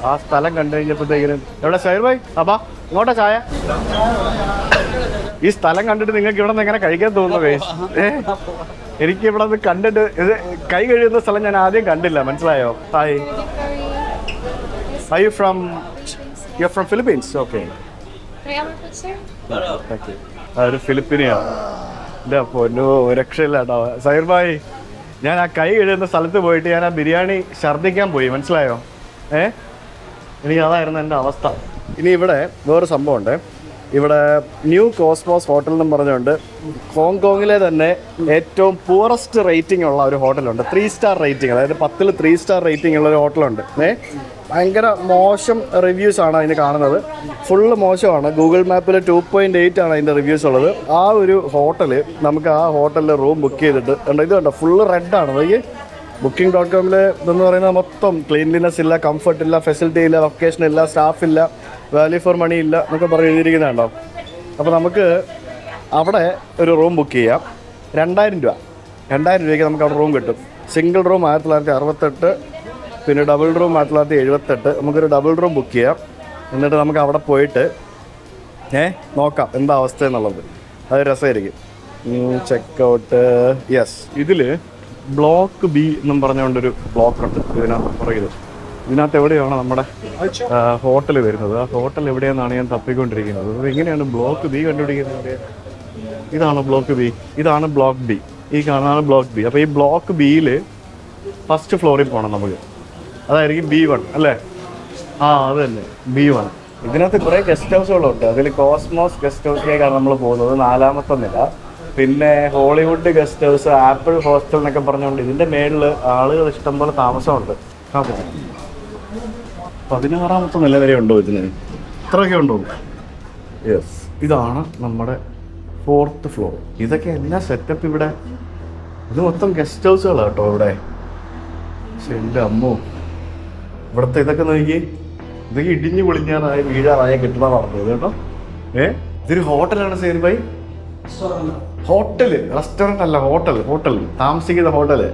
ആ സ്ഥലം കണ്ടു കഴിഞ്ഞപ്പോഴത്തേക്കിനും എവിടെ ഷൈർ ഭായ്? അപ്പാ ഇങ്ങോട്ടാ ചായ. ഈ സ്ഥലം കണ്ടിട്ട് നിങ്ങൾക്ക് ഇവിടെ നിന്ന് എങ്ങനെ കഴിക്കാൻ തോന്നുന്നു ഗൈസ്? എനിക്ക് ഇവിടെ നിന്ന് കണ്ടിട്ട് ഇത് കൈ കഴിയുന്ന സ്ഥലം ഞാൻ ആദ്യം കണ്ടില്ല. മനസ്സിലായോ? Hi, you from Philippines? Okay, ഒരു ഫിലിപ്പീനിയാണ്. എൻ്റെ പൊന്നോ, രക്ഷയില്ല കേട്ടോ സൈർ ഭായ്. ഞാൻ ആ കൈ കഴുകുന്ന സ്ഥലത്ത് പോയിട്ട് ഞാൻ ആ ബിരിയാണി ഛർദ്ദിക്കാൻ പോയി. മനസ്സിലായോ? എനിക്ക് അതായിരുന്നു എൻ്റെ അവസ്ഥ. ഇനി ഇവിടെ വേറൊരു സംഭവമുണ്ട്. ഇവിടെ ന്യൂ കോസ്മോസ് ഹോട്ടൽ എന്നും പറഞ്ഞുകൊണ്ട് ഹോങ്കോങ്ങിലെ തന്നെ ഏറ്റവും പൂറസ്റ്റ് റേറ്റിംഗ് ഉള്ള ഒരു ഹോട്ടലുണ്ട്. 3 സ്റ്റാർ റേറ്റിംഗ്, അതായത് 10ൽ 3 സ്റ്റാർ റേറ്റിംഗ് ഉള്ള ഒരു ഹോട്ടലുണ്ട്. ഭയങ്കര മോശം റിവ്യൂസ് ആണ് അതിന് കാണുന്നത്. ഫുള്ള് മോശമാണ്. ഗൂഗിൾ മാപ്പിൽ 2.8 ആണ് അതിൻ്റെ റിവ്യൂസ് ഉള്ളത്. ആ ഒരു ഹോട്ടൽ, നമുക്ക് ആ ഹോട്ടലിൽ റൂം ബുക്ക് ചെയ്തിട്ട് ഇത് കണ്ടോ, ഫുള്ള് റെഡാണ്. അതായത് Booking.comൽ ഇതെന്ന് പറയുന്നത് മൊത്തം ക്ലീൻലിനെസ് ഇല്ല, കംഫർട്ട് ഇല്ല, ഫെസിലിറ്റി ഇല്ല, ലൊക്കേഷൻ ഇല്ല, സ്റ്റാഫ് ഇല്ല, വാല്യൂ ഫോർ മണി ഇല്ല എന്നൊക്കെ പറഞ്ഞ് എഴുതിയിരിക്കുന്നുണ്ടോ. അപ്പോൾ നമുക്ക് അവിടെ ഒരു റൂം ബുക്ക് ചെയ്യാം. 2000 രൂപ. 2000 രൂപയ്ക്ക് നമുക്ക് അവിടെ റൂം കിട്ടും. സിംഗിൾ റൂം 1968, പിന്നെ ഡബിൾ റൂം 1978. നമുക്കൊരു ഡബിൾ റൂം ബുക്ക് ചെയ്യാം. എന്നിട്ട് നമുക്ക് അവിടെ പോയിട്ട് നോക്കാം എന്താ അവസ്ഥ എന്നുള്ളത്. അത് രസമായിരിക്കും. ചെക്കൗട്ട്. യെസ്, ഇതിൽ ബ്ലോക്ക് ബി എന്നും പറഞ്ഞുകൊണ്ടൊരു ബ്ലോക്കുണ്ട് ഇതിനകത്ത് പുറകിൽ. ഇതിനകത്ത് എവിടെയാണ് നമ്മുടെ ഹോട്ടൽ വരുന്നത്. ആ ഹോട്ടൽ എവിടെയെന്നാണ് ഞാൻ തപ്പിക്കൊണ്ടിരിക്കുന്നത്. അത് എങ്ങനെയാണ് ബ്ലോക്ക് ബി കണ്ടുപിടിക്കുന്നത്? ഇതാണ് ബ്ലോക്ക് ബി, ഇതാണ് ബ്ലോക്ക് ബി, ഈ കാണുന്നതാണ് ബ്ലോക്ക് ബി. അപ്പോൾ ഈ ബ്ലോക്ക് ബിയിൽ ഫസ്റ്റ് ഫ്ലോറിൽ പോകണം നമുക്ക്. അതായിരിക്കും B1 അല്ലേ? അത് തന്നെ B1. ഇതിനകത്ത് കുറെ ഗസ്റ്റ് ഹൗസുകളുണ്ട്. അതിൽ കോസ്മോസ് ഗസ്റ്റ് ഹൗസിലേക്കാണ് നമ്മൾ പോകുന്നത്, 4ാമത്തെ നില. പിന്നെ Hollywood guest house, apple hostel എന്നൊക്കെ പറഞ്ഞുകൊണ്ട് ഇതിന്റെ മേളിൽ ആളുകൾ ഇഷ്ടംപോലെ താമസമുണ്ട്. 16ാമത്തെ നില വരെ ഉണ്ടോ ഇതിന്? ഇത്രയൊക്കെ ഉണ്ടോ? യെസ്, ഇതാണ് നമ്മുടെ 4th ഫ്ലോർ. ഇതൊക്കെ എന്നാ സെറ്റപ്പ് ഇവിടെ. ഇത് മൊത്തം ഗസ്റ്റ് ഹൗസുകളാണ് കേട്ടോ ഇവിടെ. പക്ഷെ എൻ്റെ അമ്മോ, ഇവിടുത്തെ ഇതൊക്കെ നോക്കി, ഇതൊക്കെ ഇടിഞ്ഞു പൊളിഞ്ഞാറായ വീഴാറായ കിട്ടുന്ന പറഞ്ഞത് കേട്ടോ. ഇതൊരു ഹോട്ടലാണ് സേൻ ഭായി. ഹോട്ടല്, റെസ്റ്റോറന്റ് അല്ല, ഹോട്ടൽ താമസിക്കുന്ന ഹോട്ടല്.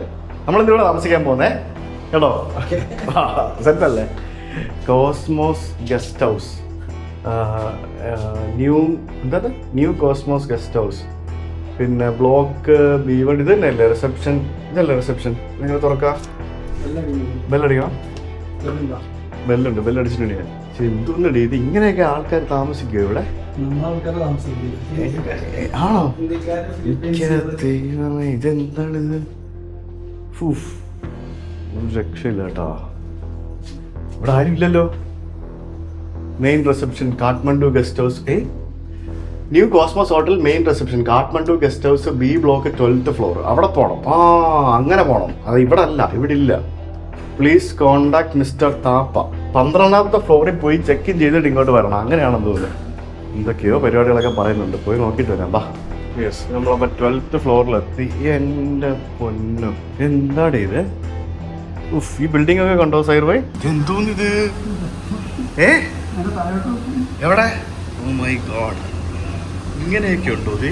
നമ്മളിന്നിവിടെ താമസിക്കാൻ പോകുന്നേ കേട്ടോ. സെറ്റല്ലേ? Cosmos guest house, new Cosmos guest house. പിന്നെ ബ്ലോക്ക് B1. ഇത് തന്നെയല്ലേ റിസപ്ഷൻ? ഇതല്ലേ റിസപ്ഷൻ? നിങ്ങൾ തുറക്കാം, ബെല്ലടിക്കണം. ബെല്ലുണ്ട്, ബെല്ലടിച്ചിട്ടുണ്ട് ഞാൻ. പക്ഷെ എന്തൊന്നടി ഇത്, ഇങ്ങനെയൊക്കെ ആൾക്കാർ താമസിക്കുമോ ഇവിടെ? ആണോ? ഇതെന്താണിത്? ഒരു രക്ഷയില്ല കേട്ടോ. ഇവിടെ ആരും ഇല്ലല്ലോ. Main reception, Kathmandu guest house. New Cosmos hotel main reception, Kathmandu guest house, B block 12th floor. അവിടെ പോകണം. അങ്ങനെ പോകണം. അത് ഇവിടെ അല്ല, ഇവിടെ ഇല്ല. Please contact mister Thapa. 12ാമത്തെ ഫ്ലോറിൽ പോയി ചെക്ക് ഇൻ ചെയ്തിട്ട് ഇങ്ങോട്ട് വരണം, അങ്ങനെയാണെന്ന് തോന്നുന്നു. എന്തൊക്കെയോ പരിപാടികളൊക്കെ പറയുന്നുണ്ട്, പോയി നോക്കിയിട്ട് വരാം. ബാ. യെസ്, നമ്മളപ്പോൾ 12th ഫ്ലോറിലെത്തി. എൻ്റെ പൊന്നും, എന്താടേ ഇത്? ഈ ബിൽഡിംഗ് ഒക്കെ കണ്ടോ സൈർ ഭായി? എന്തോന്നിത്? എവിടെ? ഓ മൈ ഗോഡ്, ഇങ്ങനെയൊക്കെ ഉണ്ടോ? ഇത്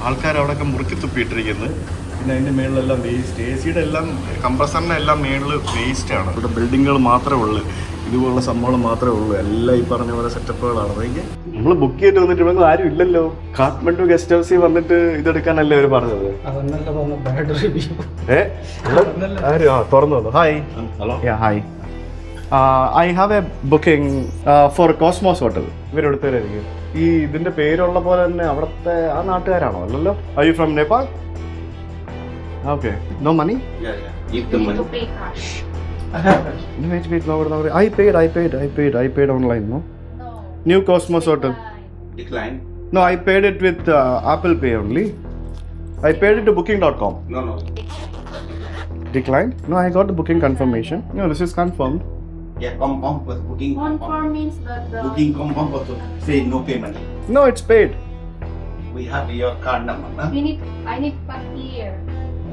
ആൾക്കാർ അവിടെയൊക്കെ മുറുക്കി തുപ്പിയിട്ടിരിക്കുന്നത്. പിന്നെ അതിൻ്റെ മേളിലെല്ലാം വേസ്റ്റ്, AC-യുടെ എല്ലാം, കംപ്രസറിൻ്റെ എല്ലാം മേളിൽ വേസ്റ്റാണ്. ഇവിടെ ബിൽഡിങ്ങുകൾ മാത്രമേ ഉള്ളൂ, ഇതുപോലുള്ള സംഭവങ്ങൾ മാത്രമേ ഉള്ളൂ. എല്ലാം ഈ പറഞ്ഞ പോലെ സെറ്റപ്പുകളാണ്. അതെങ്കിൽ നമ്മൾ ബുക്ക് ചെയ്തിട്ട് വന്നിട്ട് ഇവിടെ ആരും ഇല്ലല്ലോ. കാഠ്മണ്ഡു ഗസ്റ്റ് ഹൗസിൽ വന്നിട്ട് ഇതെടുക്കാനല്ലേ അവർ പറഞ്ഞത്? തുറന്നു വന്നു. Hi. Hello. Hi. I have a booking for Cosmos hotel. ഇവരെടുത്തവരായിരിക്കും. ഈ ഇതിന്റെ പേരുള്ള പോലെ തന്നെ അവിടുത്തെ ആ നാട്ടുകാരാണോ? അല്ലല്ലോ. Are you from Nepal? Okay. No money? Give the money. To pay cash. Wait. No. I paid online, no? No. New Cosmos Hotel. Decline. No, I paid it with Apple Pay only. I paid it to booking.com. No. Declined? No, I got the booking confirmation. No, this is confirmed. Yeah, confirm with booking. Confirm means that the Booking confirm but say no payment. No, it's paid. We have your card number, na? I need back here.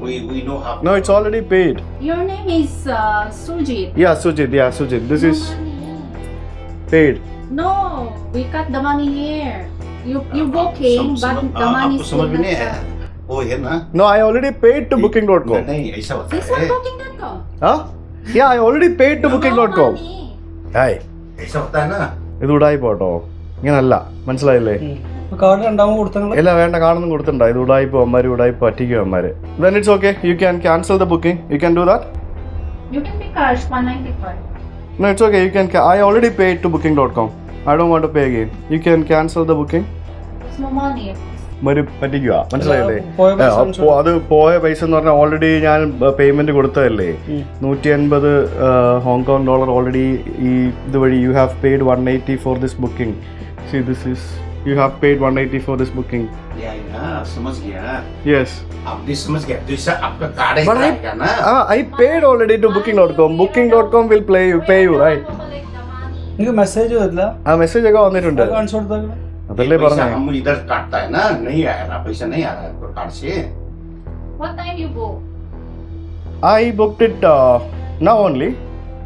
We know how. No, it's already paid. Your name is Sujit. Yeah, Sujit. This No is money. paid. No, we cut the money here. You booking, but the money is समझ में still नहीं not आया. वो है ना? No, I already paid to booking.com. नहीं ऐसा होता This है. one booking.com. Huh? Yeah, I already paid to No booking.com. money. Hey, ऐसा होता है ना? ഇത് ഉടായി പോട്ടോ. ഇങ്ങനല്ല, മനസ്സിലായില്ലേ? കാർഡ് രണ്ടാമത് കൊടുത്തങ്ങൾ ഇല്ല, വേണ്ട, കാണുന്നും കൊടുത്തിട്ടുണ്ടോ? ഇത് ഉടായിപ്പോ അമ്മമാര്, ഉടായിപ്പോ പറ്റിക്കും അമ്മമാര്. Then it's okay. You can cancel the booking. You can do that? You can pay cash 195. No, it's okay. You can. I already paid to booking.com. I don't want to pay again. You can cancel the booking. There's no money. പറ്റിക്കുക, മനസ്സിലായില്ലേ? പോയ പൈസ അത് പോയ പൈസ എന്ന് പറഞ്ഞാൽ already ഞാൻ payment കൊടുത്തതല്ലേ. 150 Hong Kong dollar already ഈ ഇതുവഴി. You have paid 180 for this booking. See this is you have paid 180 for this booking. समझ गया. Yes. आप भी समझ गया. तो इससे आपका कार्ड है But क्या ना? I paid already to booking.com. Booking.com will pay you, right? Collect the money. നിങ്ങൾക്ക് മെസ്സേജ് വരില്ല? ആ മെസ്സേജ് ഒക്കെ വന്നിട്ടുണ്ട്. കാണിച്ചു കൊടുത്താൽ അതല്ലേ पैसा പറഞ്ഞേ. हम इधर काटता है ना, नहीं आया पैसा, नहीं आ रहा है कार्ड से. What time you book? I booked it now only.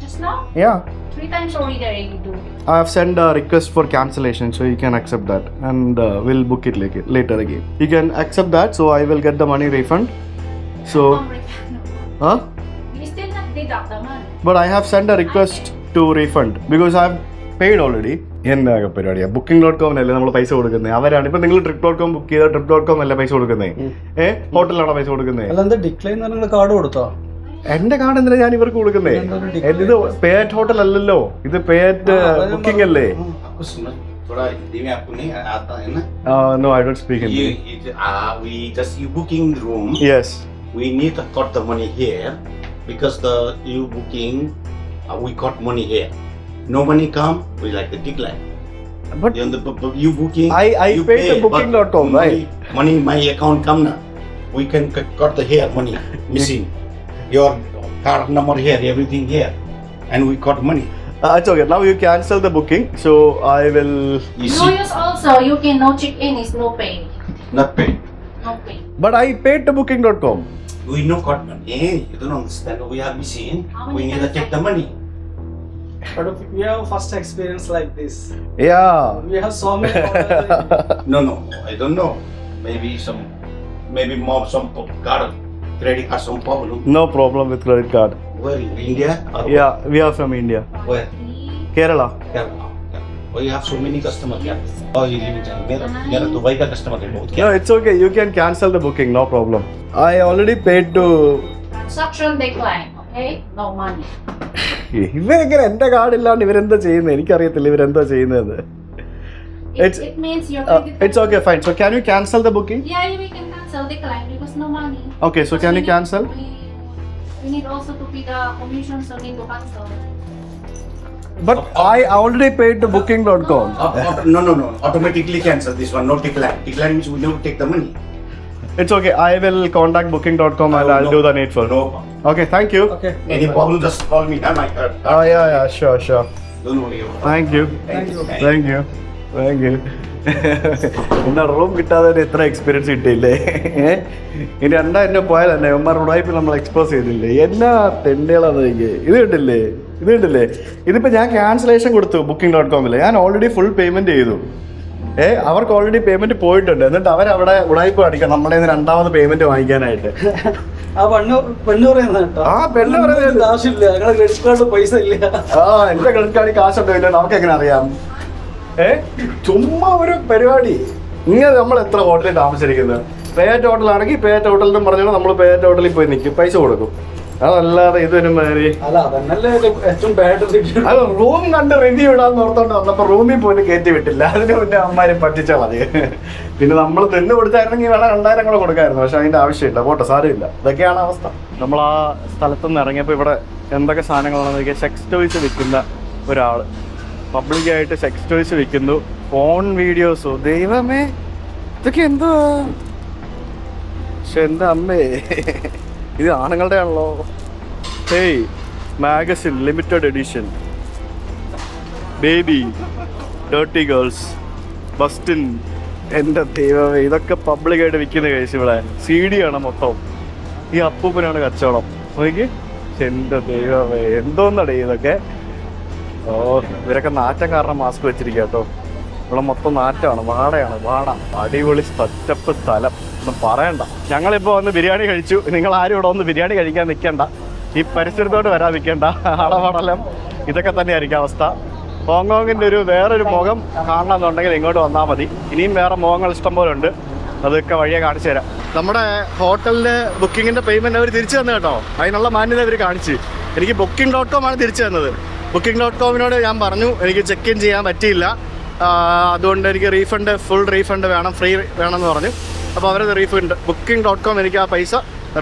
Just now? Yeah. 3 times already you do. I have sent a request for cancellation, so you can accept that, and we'll book it later again. You can accept that, so I will get the money refund. So, huh? We still not deduct the money. But I have sent a request to refund because I have paid already. എന്താ പരിപാടിയാ? booking.com-നല്ലേ നമ്മൾ പൈസ കൊടുക്കുന്നത്? അവരാണ്. ഇപ്പൊ നിങ്ങൾ trip.com book ചെയ്ത trip.com അല്ലേ പൈസ കൊടുക്കുന്നത്? ഹോട്ടലിലാണോ പൈസ കൊടുക്കുന്നത്? അല്ല, എന്താ ഡിക്ലൈൻ നിങ്ങൾ കാർഡ് കൊടുത്തോ? എന്റെ കാർഡ് എന്തിനാ ഞാൻ ഇവർക്ക് കൊടുക്കുന്നേ? ഇത് പേ അറ്റ് ഹോട്ടൽ അല്ലല്ലോ, ഇത് പേ അറ്റ് ബുക്കിംഗ് അല്ലേ? आपको समझ थोड़ा हिंदी में आपको नहीं आता है ना? No, I don't speak Hindi. We just you booking room. Yes. We need to cut the money here because the you booking we got money here. No money come, we like the decline. But you booking. I you paid the booking.com, but right? Money, my account come now. We can cut the hair money missing. Your card number here, everything here, and we got money. It's okay. Now you cancel the booking, so I will. You No see, use also. You can no check in is no pay. not pay. No pay. But I paid the booking.com. We no got money. You don't understand. We are missing. How many We need to times take the money. But we have first experience like this. Yeah. We have so many orders. No, I don't know. Maybe mom some card, credit card, some problem. No problem with credit card. Where in India? Or Yeah, we are from India. Where? Kerala. Kerala. Oh, you have so many customers here. Oh, you live in China. Mera Dubai ka customer hai bahut. No, it's okay. You can cancel the booking. No problem. I already paid to. Transaction decline. Okay. No money. ഇവരെങ്ങനെ എന്റെ card ഇല്ലാണ്ട് ഇവരെന്താ ചെയ്യുന്നത് എനിക്കറിയത്തില്ല ഇവരെന്താ ചെയ്യുന്നത്. It means your credit card. It's okay, fine. So can you cancel the booking? Yeah, we can cancel decline because no money. Okay, so can you cancel? We need also to pay the commission, so need to cancel. But I already paid the booking.com. No. Automatically cancel this one. No decline. Decline means we never take the money. It's okay. I will contact booking.com and I'll do the needful. No. Okay, thank you. Okay. Any problem, just call me. My card. Oh yeah, sure. Don't worry about it. Thank you. Thank you. പിന്നെ room കിട്ടാതെ എത്ര experience കിട്ടിയില്ലേ. ഇനി രണ്ടാ എന്നെ പോയാൽ തന്നെ ഉമ്മാരുടെ ഉടായ്പ നമ്മൾ എക്സ്പോസ് ചെയ്തില്ലേ. എന്നാ തെണ്ടുകളാന്ന് എനിക്ക് ഇത് കണ്ടില്ലേ ഇതിപ്പോ ഞാൻ ക്യാൻസലേഷൻ കൊടുത്തു booking.com. ഞാൻ ഓൾറെഡി ഫുൾ പേയ്മെന്റ് ചെയ്തു. അവർക്ക് ഓൾറെഡി പേയ്മെന്റ് പോയിട്ടുണ്ട്. എന്നിട്ട് അവരവിടെ ഉടായ്പ അടിക്കാം നമ്മുടെ രണ്ടാമത് പേയ്മെന്റ് വാങ്ങിക്കാനായിട്ട്. ആ പെണ്ണ് പറയുന്നത് കേട്ടോ. ആ പെണ്ണ് പറയുന്നത് ആവശ്യമില്ല, ഞങ്ങളുടെ ക്രെഡിറ്റ് കാർഡ് പൈസ ഇല്ല. എന്റെ ക്രെഡിറ്റ് കാർഡിൽ കാശുണ്ടോ ഇല്ല നമുക്ക് എങ്ങനെ അറിയാം. ചുമ്മാ ഒരു പരിപാടി. ഇങ്ങനെ നമ്മൾ എത്ര ഹോട്ടലിൽ താമസിച്ചിരിക്കുന്നത്. പേറ്റ് ഹോട്ടലാണെങ്കിൽ പേറ്റ് ഹോട്ടലിൽ നിന്ന് പറഞ്ഞാൽ നമ്മൾ പേറ്റ് ഹോട്ടലിൽ പോയി നിൽക്കും, പൈസ കൊടുക്കും. അതല്ലാതെ ഇതൊരു മാതിരി അല്ല അതന്നല്ലേ ഏറ്റവും ബാഡ് റിവ്യൂ. അത് റൂം കണ്ട് റിവ്യൂ ഇടാന്ന് ഓർത്തോണ്ട് വന്നപ്പോ റൂമിൽ പോലും കയറ്റി വിട്ടില്ല. അതിന് മുന്നേ അമ്മാരും പറ്റിച്ചാൽ മതി. പിന്നെ നമ്മൾ നിന്ന് കൊടുത്തായിരുന്നെങ്കിൽ വേണം 2000 കൂടെ കൊടുക്കായിരുന്നു. പക്ഷെ അതിന്റെ ആവശ്യമില്ല. പോട്ടെ, സാരമില്ല. ഇതൊക്കെയാണ് അവസ്ഥ. നമ്മൾ ആ സ്ഥലത്തുനിന്ന് ഇറങ്ങിയപ്പോൾ ഇവിടെ എന്തൊക്കെ സാധനങ്ങളാണെന്ന് നോക്കിയാൽ സെക്സ് ടോയ്സ് വിൽക്കുന്ന ഒരാൾ പബ്ലിക്കായിട്ട് സെക്സ് ടോയ്സ് വിൽക്കുന്നു. ഫോൺ വീഡിയോസോ ദൈവമേ ഇതൊക്കെ എന്തോ. പക്ഷെ എൻ്റെ അമ്മേ ഇത് ആണുങ്ങളുടെ ആണല്ലോ. Hey magazine limited edition baby dirty girls busting. എൻ്റെ ദൈവമേ ഇതൊക്കെ പബ്ലിക്കായിട്ട് വിൽക്കുന്ന കേസ്. ഇവിടെ CD ആണ് മൊത്തം. ഈ അപ്പൂപ്പനാണ് കച്ചവടം. നോക്കി എൻ്റെ ദൈവമേ എന്തോന്നടേ ഇതൊക്കെ. ഓ ഇവരൊക്കെ നാറ്റം കാരണം മാസ്ക് വെച്ചിരിക്കുക കേട്ടോ. ഇവിടെ മൊത്തം നാറ്റമാണ്, വാട. അടിപൊളി സെറ്റപ്പ് സ്ഥലം ഒന്നും പറയണ്ട. ഞങ്ങളിപ്പോൾ വന്ന് ബിരിയാണി കഴിച്ചു. നിങ്ങൾ ആരും ഇവിടെ വന്ന് ബിരിയാണി കഴിക്കാൻ നിൽക്കണ്ട. ഈ പരിസരത്തോട്ട് വരാൻ നിൽക്കണ്ട. ആടപാടലം ഇതൊക്കെ തന്നെയായിരിക്കും അവസ്ഥ. ഹോങ്കോങ്ങിൻ്റെ വേറൊരു മുഖം കാണണമെന്നുണ്ടെങ്കിൽ ഇങ്ങോട്ട് വന്നാൽ മതി. ഇനിയും വേറെ മുഖങ്ങൾ ഇഷ്ടം പോലെ ഉണ്ട്. അതൊക്കെ വഴിയെ കാണിച്ചു തരാം. നമ്മുടെ ഹോട്ടലിൻ്റെ ബുക്കിങ്ങിൻ്റെ പേയ്മെൻറ്റ് അവർ തിരിച്ചു തന്നു കേട്ടോ. അതിനുള്ള മാന്യത അവർ കാണിച്ച്. എനിക്ക് booking.com ആണ് തിരിച്ചു തന്നത്. booking.com-നോട് ഞാൻ പറഞ്ഞു എനിക്ക് ചെക്ക് ഇൻ ചെയ്യാൻ പറ്റിയില്ല, അതുകൊണ്ട് എനിക്ക് ഫുൾ റീഫണ്ട് വേണം, ഫ്രീ വേണമെന്ന് പറഞ്ഞു. അപ്പോൾ അവരത് booking.com എനിക്ക് ആ പൈസ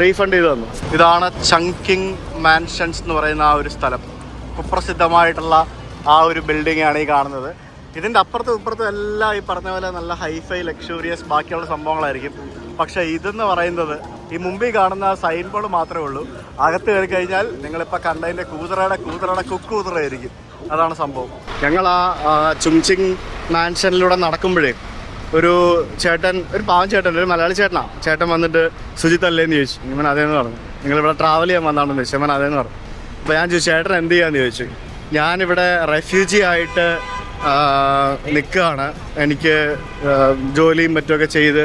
റീഫണ്ട് ചെയ്ത് തന്നു. ഇതാണ് ചങ്കിങ് മാൻഷൻസ് എന്ന് പറയുന്ന ആ ഒരു സ്ഥലം. കുപ്രസിദ്ധമായിട്ടുള്ള ആ ഒരു ബിൽഡിംഗ് ആണ് ഈ കാണുന്നത്. ഇതിൻ്റെ അപ്പുറത്തും ഇപ്പുറത്തും എല്ലാം ഈ പറഞ്ഞ പോലെ നല്ല ഹൈഫൈ ലക്ഷൂറിയസ് ബാക്കിയുള്ള സംഭവങ്ങളായിരിക്കും. പക്ഷേ ഇതെന്ന് പറയുന്നത് ഈ മുമ്പിൽ കാണുന്ന സൈൻ ബോർഡ് മാത്രമേ ഉള്ളൂ. അകത്ത് കയറി കഴിഞ്ഞാൽ നിങ്ങളിപ്പോൾ കണ്ടതിൻ്റെ കൂതറയുടെ കുക്കൂതറയായിരിക്കും. അതാണ് സംഭവം. ഞങ്ങൾ ആ ചുങ്ചിങ് മാൻഷനിലൂടെ നടക്കുമ്പോഴേ ഒരു ചേട്ടൻ, ഒരു പാവം ചേട്ടൻ, ഒരു മലയാളി ചേട്ടനാണ്. ചേട്ടൻ വന്നിട്ട് സുജിത്ത് അല്ലേന്ന് ചോദിച്ചു. ഇവൻ അതേന്ന് പറഞ്ഞു. നിങ്ങളിവിടെ ട്രാവൽ ചെയ്യാൻ വന്നാണെന്ന് ചോദിച്ചു. അവൻ അതേന്ന് പറഞ്ഞു. അപ്പോൾ ഞാൻ ചോദിച്ചു ചേട്ടൻ എന്ത് ചെയ്യാന്ന് ചോദിച്ചു. ഞാനിവിടെ റെഫ്യൂജി ആയിട്ട് നിൽക്കുകയാണ്. എനിക്ക് ജോലിയും മറ്റുമൊക്കെ ചെയ്ത്